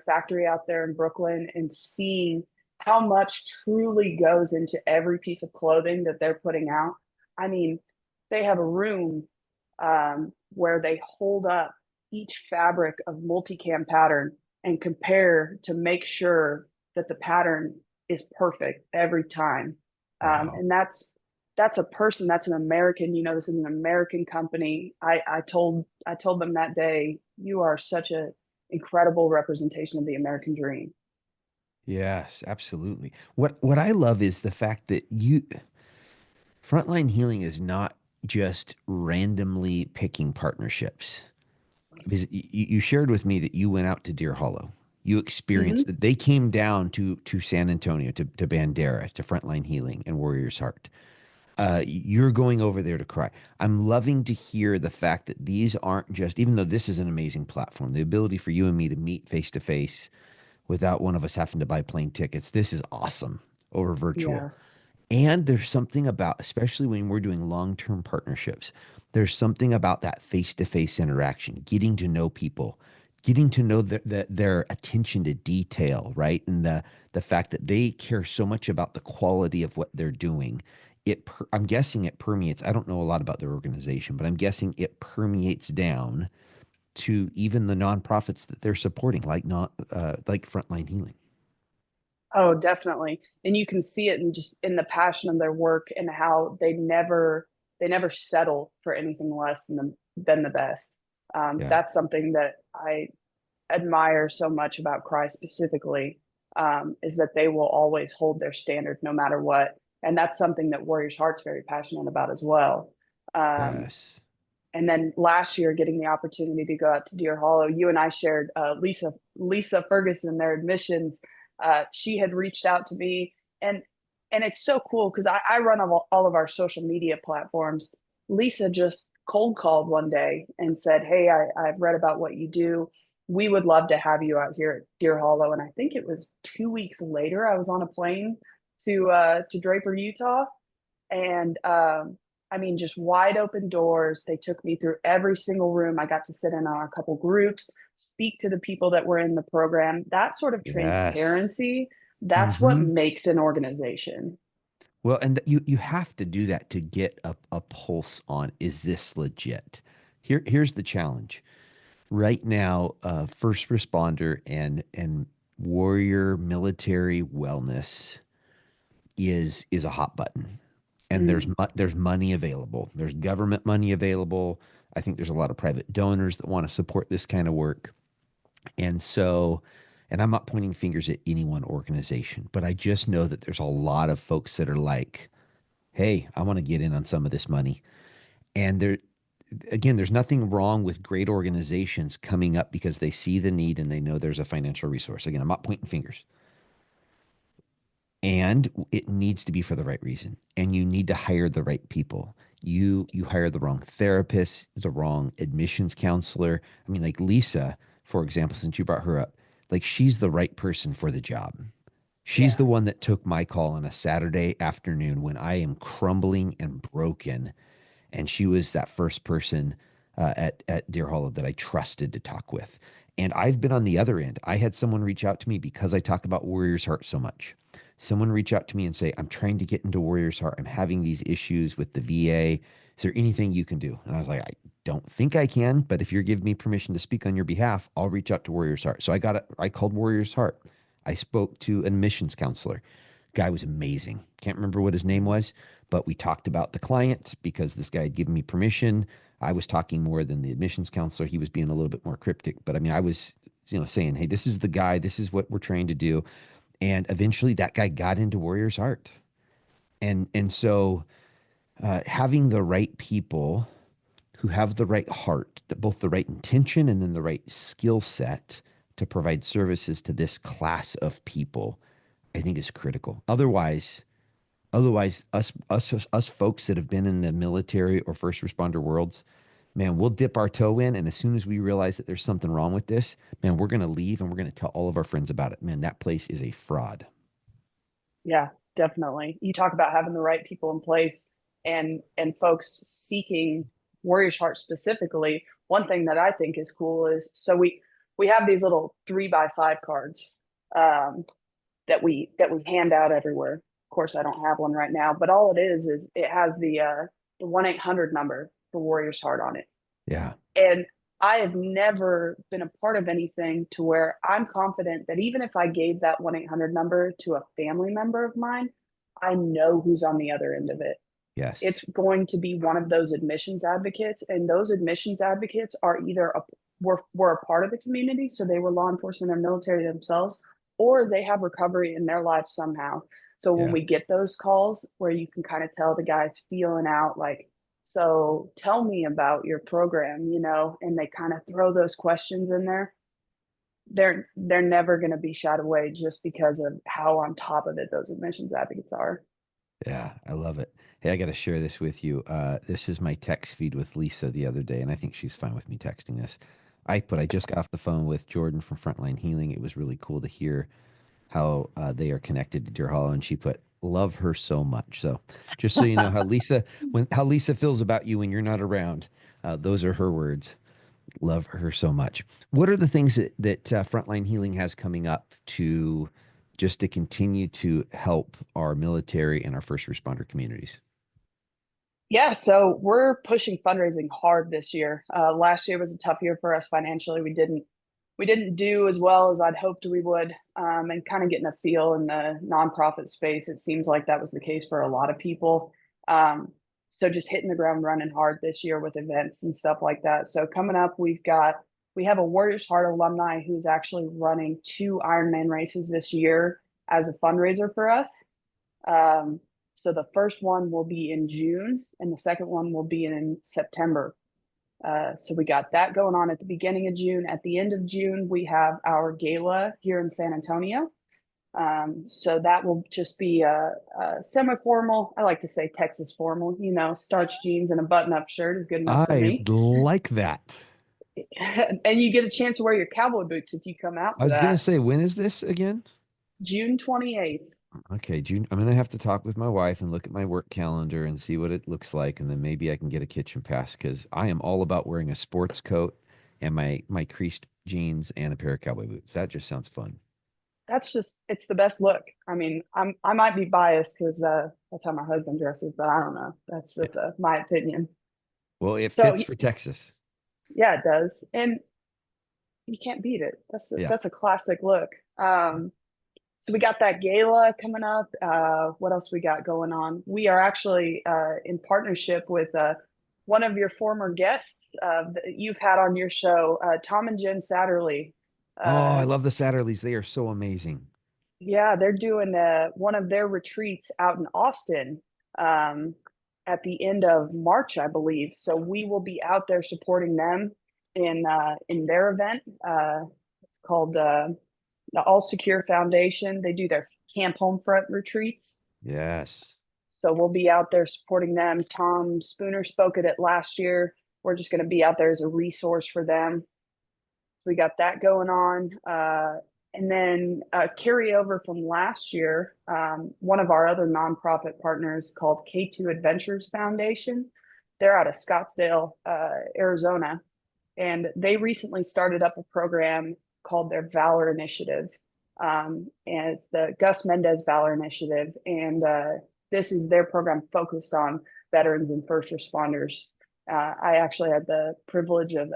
Speaker 2: factory out there in Brooklyn and seeing how much truly goes into every piece of clothing that they're putting out. I mean, they have a room where they hold up each fabric of multicam pattern and compare to make sure that the pattern is perfect every time.
Speaker 1: Wow.
Speaker 2: And that's a person, that's an American. This is an American company. I told them that day, you are such an incredible representation of the American dream.
Speaker 1: Yes, absolutely. What I love is the fact that Frontline Healing is not just randomly picking partnerships. Because you shared with me that you went out to Deer Hollow. You experienced
Speaker 2: Mm-hmm.
Speaker 1: that they came down to San Antonio, to Bandera, to Frontline Healing and Warrior's Heart. You're going over there to cry. I'm loving to hear the fact that these aren't just, even though this is an amazing platform, the ability for you and me to meet face to face without one of us having to buy plane tickets. This is awesome over virtual.
Speaker 2: Yeah.
Speaker 1: And there's something about, especially when we're doing long term partnerships, there's something about that face to face interaction, getting to know people, getting to know their attention to detail, right? And the fact that they care so much about the quality of what they're doing. I'm guessing it permeates. I don't know a lot about their organization, but I'm guessing it permeates down to even the nonprofits that they're supporting, like not like Frontline Healing.
Speaker 2: Oh, definitely. And you can see it in the passion of their work and how they never settle for anything less than the best.
Speaker 1: Yeah,
Speaker 2: That's something that I admire so much about Christ specifically, is that they will always hold their standard no matter what. And that's something that Warriors Heart's very passionate about as well. Um,
Speaker 1: yes,
Speaker 2: and then last year, getting the opportunity to go out to Deer Hollow, you and I shared Lisa Ferguson, their admissions. She had reached out to me, and and it's so cool because I run all of our social media platforms. Lisa just cold called one day and said, "Hey, I've read about what you do. We would love to have you out here at Deer Hollow." And I think it was 2 weeks later, I was on a plane to Draper, Utah, and I mean, just wide open doors. They took me through every single room. I got to sit in on a couple groups, speak to the people that were in the program. That sort of
Speaker 1: Yes.
Speaker 2: transparency, that's what
Speaker 1: Hmm.
Speaker 2: makes an organization.
Speaker 1: Well, and you have to do that to get a pulse on, is this legit? Here's the challenge. Right now, first responder and warrior military wellness is a hot button, and
Speaker 2: Mm,
Speaker 1: there's money available. There's government money available. I think there's a lot of private donors that want to support this kind of work, and so. And I'm not pointing fingers at any one organization, but I just know that there's a lot of folks that are like, hey, I want to get in on some of this money. And there, again, there's nothing wrong with great organizations coming up because they see the need and they know there's a financial resource. Again, I'm not pointing fingers. And it needs to be for the right reason. And you need to hire the right people. You hire the wrong therapist, the wrong admissions counselor. I mean, like Lisa, for example, since you brought her up, like she's the right person for the job. She's
Speaker 2: yeah.
Speaker 1: the one that took my call on a Saturday afternoon when I am crumbling and broken, and she was that first person at Deer Hollow that I trusted to talk with. And I've been on the other end. I had someone reach out to me because I talk about Warrior's Heart so much. Someone reach out to me and say, "I'm trying to get into Warrior's Heart. I'm having these issues with the VA. Is there anything you can do?" And I was like, "I don't think I can, but if you're giving me permission to speak on your behalf, I'll reach out to Warrior's Heart." So I called Warrior's Heart. I spoke to an admissions counselor. Guy was amazing. Can't remember what his name was, but we talked about the client because this guy had given me permission. I was talking more than the admissions counselor. He was being a little bit more cryptic, but I mean, I was, saying, "Hey, this is the guy. This is what we're trying to do." And eventually, that guy got into Warrior's Heart, and so having the right people who have the right heart, both the right intention and then the right skill set to provide services to this class of people, I think is critical. Otherwise, us folks that have been in the military or first responder worlds, man, we'll dip our toe in, and as soon as we realize that there's something wrong with this, man, we're gonna leave and we're gonna tell all of our friends about it. Man, that place is a fraud.
Speaker 2: Yeah, definitely. You talk about having the right people in place and folks seeking Warriors Heart specifically. One thing that I think is cool is so we have these little 3x5 cards um, that we hand out everywhere. Of course, I don't have one right now, but all it is it has the 1-800 number for Warriors Heart on it.
Speaker 1: Yeah.
Speaker 2: And I have never been a part of anything to where I'm confident that even if I gave that 1-800 number to a family member of mine, I know who's on the other end of it.
Speaker 1: Yes.
Speaker 2: It's going to be one of those admissions advocates, and those admissions advocates are either were a part of the community, so they were law enforcement or military themselves, or they have recovery in their lives somehow. So when
Speaker 1: Yeah.
Speaker 2: we get those calls where you can kind of tell the guy's feeling out, like, so tell me about your program, and they kind of throw those questions in there. They're never going to be shot away just because of how on top of it those admissions advocates are.
Speaker 1: Yeah. I love it. Hey, I got to share this with you. This is my text feed with Lisa the other day, and I think she's fine with me texting this. I just got off the phone with Jordyn from Frontline Healing. It was really cool to hear how they are connected to Deer Hollow, and she put, "Love her so much." So, just so you know how Lisa feels about you when you're not around, those are her words. Love her so much. What are the things that Frontline Healing has coming up to just to continue to help our military and our first responder communities?
Speaker 2: Yeah, so we're pushing fundraising hard this year. Last year was a tough year for us financially. We didn't do as well as I'd hoped we would, and kind of getting a feel in the nonprofit space. It seems like that was the case for a lot of people. Um, so just hitting the ground running hard this year with events and stuff like that. So coming up, we have a Warriors Heart alumni who's actually running 2 Ironman races this year as a fundraiser for us. Um, so the first one will be in June, and the second one will be in September. So we got that going on at the beginning of June. At the end of June, we have our gala here in San Antonio. So that will just be a semi-formal. I like to say Texas formal. Starch jeans and a button-up shirt is good enough for
Speaker 1: I
Speaker 2: me.
Speaker 1: like that.
Speaker 2: And you get a chance to wear your cowboy boots if you come out
Speaker 1: I
Speaker 2: for
Speaker 1: was gonna
Speaker 2: that.
Speaker 1: say, when is this again?
Speaker 2: June 28th.
Speaker 1: Okay, June. I'm gonna have to talk with my wife and look at my work calendar and see what it looks like, and then maybe I can get a kitchen pass because I am all about wearing a sports coat and my creased jeans and a pair of cowboy boots. That just sounds fun.
Speaker 2: It's the best look. I mean, I might be biased because that's how my husband dresses, but I don't know. That's
Speaker 1: Yeah.
Speaker 2: just my opinion.
Speaker 1: Well, it
Speaker 2: So
Speaker 1: fits for Texas.
Speaker 2: yeah, it does, and you can't beat it.
Speaker 1: Yeah.
Speaker 2: That's a classic look. So we got that gala coming up. What else we got going on? We are actually in partnership with one of your former guests that you've had on your show, Tom and Jen Satterley.
Speaker 1: Oh, I
Speaker 2: Uh,
Speaker 1: love the Satterleys. They are so amazing.
Speaker 2: yeah, they're doing one of their retreats out in Austin um, at the end of March, I believe. So we will be out there supporting them in their event called the All Secure Foundation. They do their Camp Homefront retreats.
Speaker 1: Yes.
Speaker 2: So we'll be out there supporting them. Tom Spooner spoke at it last year. We're just going to be out there as a resource for them. We got that going on. And then carryover from last year, one of our other nonprofit partners called K2 Adventures Foundation. They're out of Scottsdale, Arizona, and they recently started up a program called their Valor Initiative. And it's the Gus Mendez Valor Initiative. And this is their program focused on veterans and first responders. I actually had the privilege of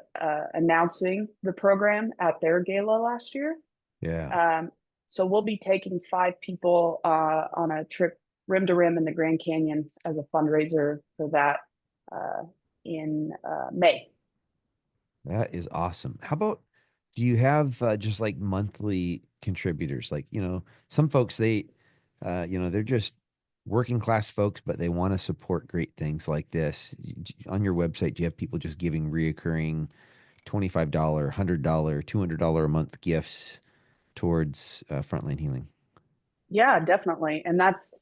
Speaker 2: announcing the program at their gala last year.
Speaker 1: Yeah.
Speaker 2: Um, so we'll be taking 5 people on a trip rim to rim in the Grand Canyon as a fundraiser for that uh, in May.
Speaker 1: That is awesome. How about do you have just like monthly contributors? Like, some folks they're just working class folks, but they want to support great things like this. On your website, do you have people just giving reoccurring $25, $100, $200 a month gifts towards Frontline Healing?
Speaker 2: Yeah, definitely. And that's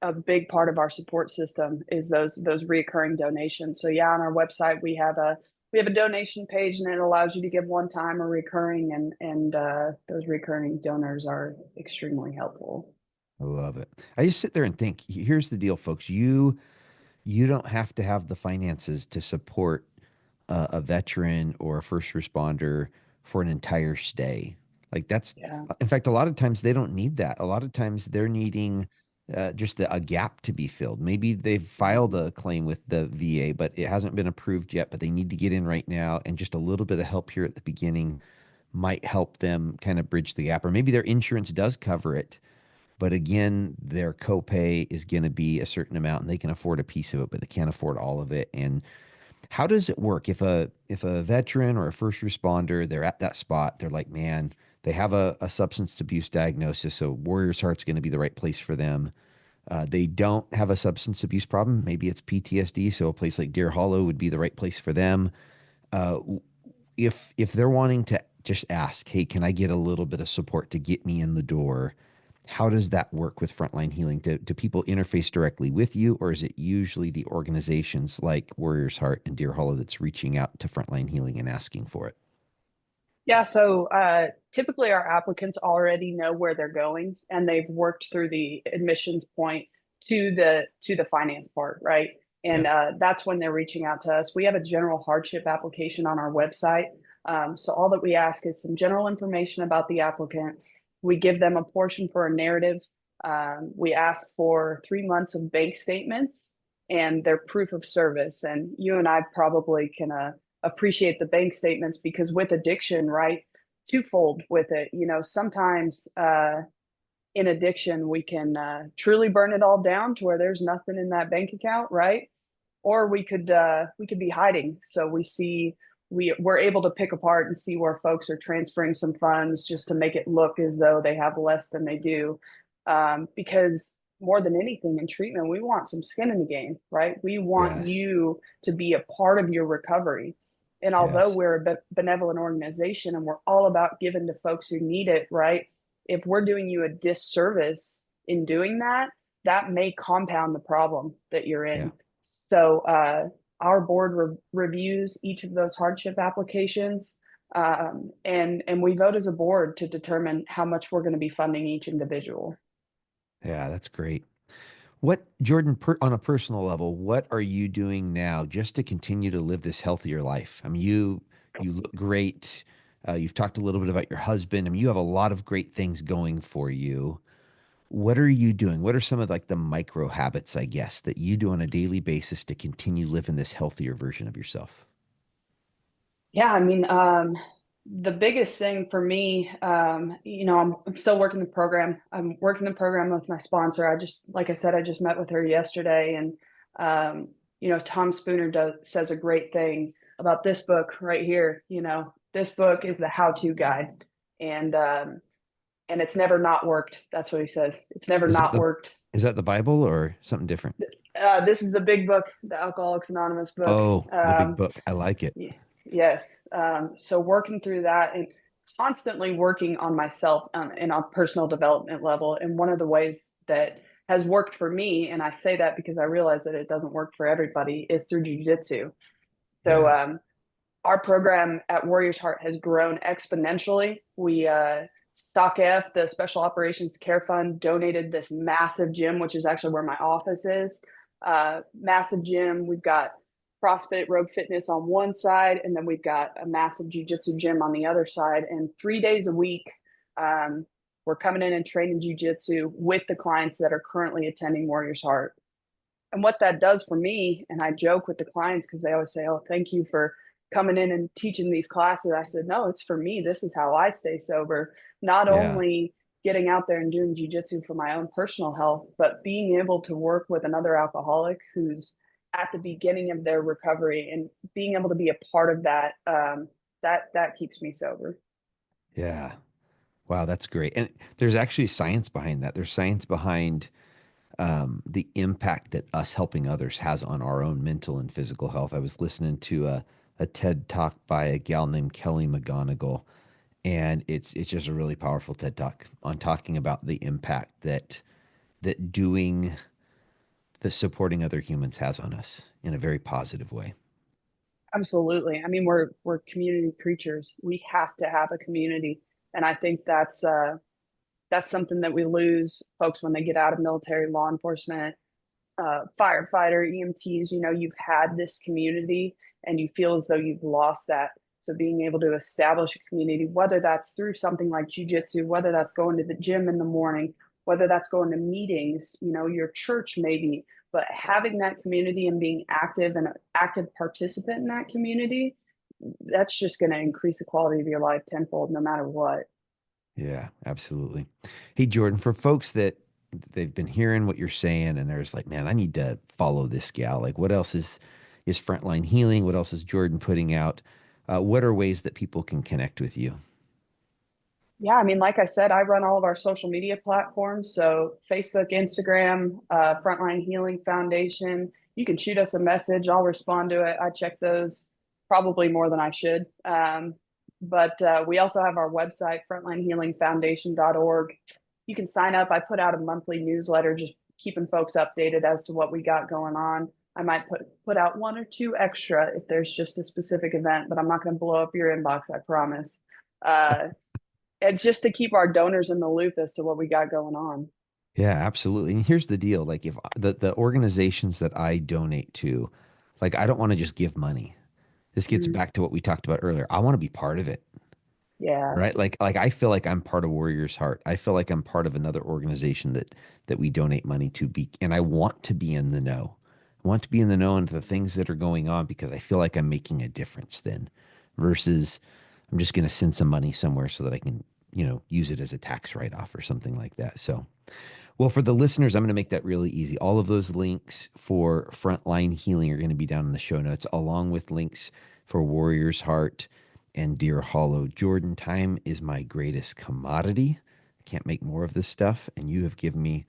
Speaker 2: a big part of our support system is those recurring donations. So yeah, on our website we have a donation page and it allows you to give one time or recurring and those recurring donors are extremely helpful.
Speaker 1: I love it. I just sit there and think, here's the deal, folks. You don't have to have the finances to support a veteran or a first responder for an entire stay. Like
Speaker 2: Yeah.
Speaker 1: in fact, a lot of times they don't need that. A lot of times they're needing just a gap to be filled. Maybe they've filed
Speaker 2: Mhm.
Speaker 1: a claim with the VA, but it hasn't been approved yet, but they need to get in right now. And just a little bit of help here at the beginning might help them kind of bridge the gap. Or maybe their insurance does cover it, but again, their copay is going to be a certain amount and they can afford a piece of it, but they can't afford all of it. And how does it work if a veteran or a first responder, they're at that spot, they're like, man, they have a substance abuse diagnosis, so Warriors Heart's going to be the right place for them. They don't have a substance abuse problem. Maybe it's PTSD, so a place like Deer Hollow would be the right place for them. Uh, if they're wanting to just ask, hey, can I get a little bit of support to get me in the door? How does that work with Frontline Healing? Do people interface directly with you, or is it usually the organizations like Warriors Heart and Deer Hollow that's reaching out to Frontline Healing and asking for it?
Speaker 2: Yeah, so typically our applicants already know where they're going and they've worked through the admissions point to the finance part, right? And
Speaker 1: Yeah.
Speaker 2: that's when they're reaching out to us. We have a general hardship application on our website. So all that we ask is some general information about the applicant. We give them a portion for a narrative. We ask for 3 months of bank statements and their proof of service. And you and I probably can appreciate the bank statements because with addiction, right? Twofold with it. Sometimes in addiction, we can truly burn it all down to where there's nothing in that bank account, right? Or we could be hiding. So we're able to pick apart and see where folks are transferring some funds just to make it look as though they have less than they do. Because more than anything in treatment, we want some skin in the game, right? We want
Speaker 1: Yes.
Speaker 2: you to be a part of your recovery. And although
Speaker 1: Yes.
Speaker 2: we're a benevolent organization and we're all about giving to folks who need it, right? if we're doing you a disservice in doing that, that may compound the problem that you're
Speaker 1: Yeah.
Speaker 2: in. So our board reviews each of those hardship applications, and we vote as a board to determine how much we're going to be funding each individual.
Speaker 1: Yeah, that's great. What, Jordyn, on a personal level, what are you doing now just to continue to live this healthier life? I mean, you look great. You've talked a little bit about your husband. I mean, you have a lot of great things going for you. What are you doing? What are some of like the micro habits, I guess, that you do on a daily basis to continue living this healthier version of yourself?
Speaker 2: Yeah, I mean, the biggest thing for me, I'm still working the program. I'm working the program with my sponsor. Like I said, I just met with her yesterday, and Tom Spooner says a great thing about this book right here. This book is the how-to guide, and and it's never not worked. That's what he says. It's never
Speaker 1: Is that
Speaker 2: not
Speaker 1: the
Speaker 2: worked.
Speaker 1: is that the Bible or something different?
Speaker 2: This is the big book, the Alcoholics Anonymous book.
Speaker 1: Oh, the big book. I like it.
Speaker 2: Yes. So working through that and constantly working on myself and on personal development level. And one of the ways that has worked for me, and I say that because I realize that it doesn't work for everybody, is through jujitsu. So
Speaker 1: Yes.
Speaker 2: our program at Warriors Heart has grown exponentially. Stock F, the Special Operations Care Fund, donated this massive gym, which is actually where my office is. Massive gym. We've got CrossFit, Rogue Fitness on one side, and then we've got a massive jiu-jitsu gym on the other side. And 3 days a week, we're coming in and training jiu-jitsu with the clients that are currently attending Warriors Heart. And what that does for me, and I joke with the clients because they always say, "Oh, thank you for coming in and teaching these classes." I said, "No, it's for me. This is how I stay sober. Not
Speaker 1: Yeah.
Speaker 2: only getting out there and doing jujitsu for my own personal health, but being able to work with another alcoholic who's at the beginning of their recovery and being able to be a part of that. That keeps me sober."
Speaker 1: Yeah. Wow, that's great. And there's actually science behind that. There's science behind the impact that us helping others has on our own mental and physical health. I was listening to a TED talk by a gal named Kelly McGonigal, and it's just a really powerful TED talk on talking about the impact that doing the supporting other humans has on us in a very positive way.
Speaker 2: Absolutely. I mean, we're community creatures. We have to have a community, and I think that's something that we lose folks when they get out of military, law enforcement, firefighter, EMTs. You've had this community and you feel as though you've lost that. So being able to establish a community, whether that's through something like jujitsu, whether that's going to the gym in the morning, whether that's going to meetings, your church maybe, but having that community and being active and an active participant in that community, that's just going to increase the quality of your life tenfold, no matter what.
Speaker 1: Yeah, absolutely. Hey, Jordyn, for folks that they've been hearing what you're saying and there's like, man, I need to follow this gal. Like, what else is Frontline Healing? What else is Jordyn putting out? What are ways that people can connect with you?
Speaker 2: Yeah, I mean, like I said, I run all of our social media platforms. So Facebook, Instagram, Frontline Healing Foundation. You can shoot us a message. I'll respond to it. I check those probably more than I should. But we also have our website, frontlinehealingfoundation.org. You can sign up. I put out a monthly newsletter, just keeping folks updated as to what we got going on. I might put out one or two extra if there's just a specific event, but I'm not going to blow up your inbox, I promise. Uh, and just to keep our donors in the loop as to what we got going on.
Speaker 1: Yeah, absolutely. And here's the deal. Like if the organizations that I donate to, like I don't want to just give money. This gets
Speaker 2: Mm,
Speaker 1: back to what we talked about earlier. I want to be part of it.
Speaker 2: yeah.
Speaker 1: Right? Like I feel like I'm part of Warriors Heart. I feel like I'm part of another organization that we donate money to be, and I want to be in the know. I want to be in the know into the things that are going on because I feel like I'm making a difference then versus I'm just going to send some money somewhere so that I can, use it as a tax write-off or something like that. So, well, for the listeners, I'm going to make that really easy. All of those links for Frontline Healing are going to be down in the show notes, along with links for Warrior's Heart and Deer Hollow. Jordyn, time is my greatest commodity. I can't make more of this stuff, and you have given me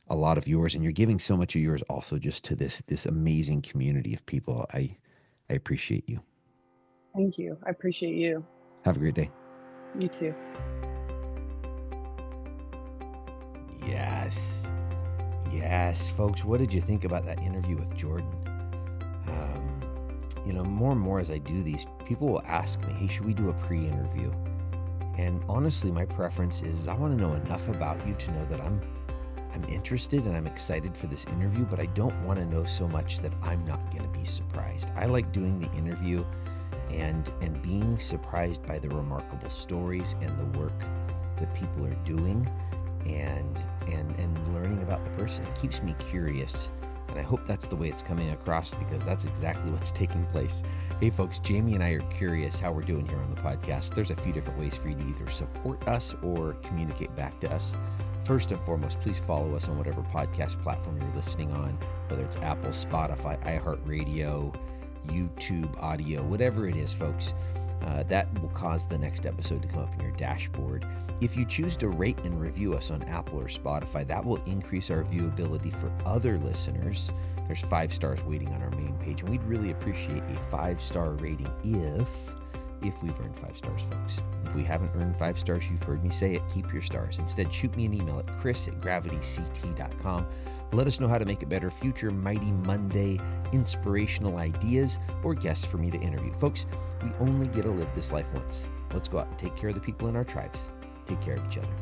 Speaker 1: a lot of yours, and you're giving so much of yours also just to this amazing community of people. I appreciate you.
Speaker 2: Thank you. I appreciate you.
Speaker 1: Have a great day.
Speaker 2: You too.
Speaker 1: Yes, folks, what did you think about that interview with Jordyn? More and more as I do these, people will ask me, hey, should we do a pre-interview? And honestly, my preference is I want to know enough about you to know that I'm interested and I'm excited for this interview, but I don't want to know so much that I'm not going to be surprised. I like doing the interview and being surprised by the remarkable stories and the work that people are doing and learning about the person. It keeps me curious. And I hope that's the way it's coming across, because that's exactly what's taking place. Hey folks, Jamie and I are curious how we're doing here on the podcast. There's a few different ways for you to either support us or communicate back to us. First and foremost, please follow us on whatever podcast platform you're listening on, whether it's Apple, Spotify, iHeartRadio, YouTube, audio, whatever it is, folks. That will cause the next episode to come up in your dashboard. If you choose to rate and review us on Apple or Spotify, that will increase our viewability for other listeners. There's 5 stars waiting on our main page, and we'd really appreciate a 5-star rating if we've earned 5 stars, folks. If we haven't earned 5 stars, you've heard me say it, keep your stars. Instead, shoot me an email at chris@gravityct.com. Let us know how to make it better, future Mighty Monday inspirational ideas, or guests for me to interview. Folks, we only get to live this life once. Let's go out and take care of the people in our tribes. Take care of each other.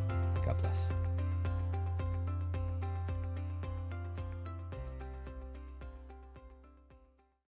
Speaker 1: God bless.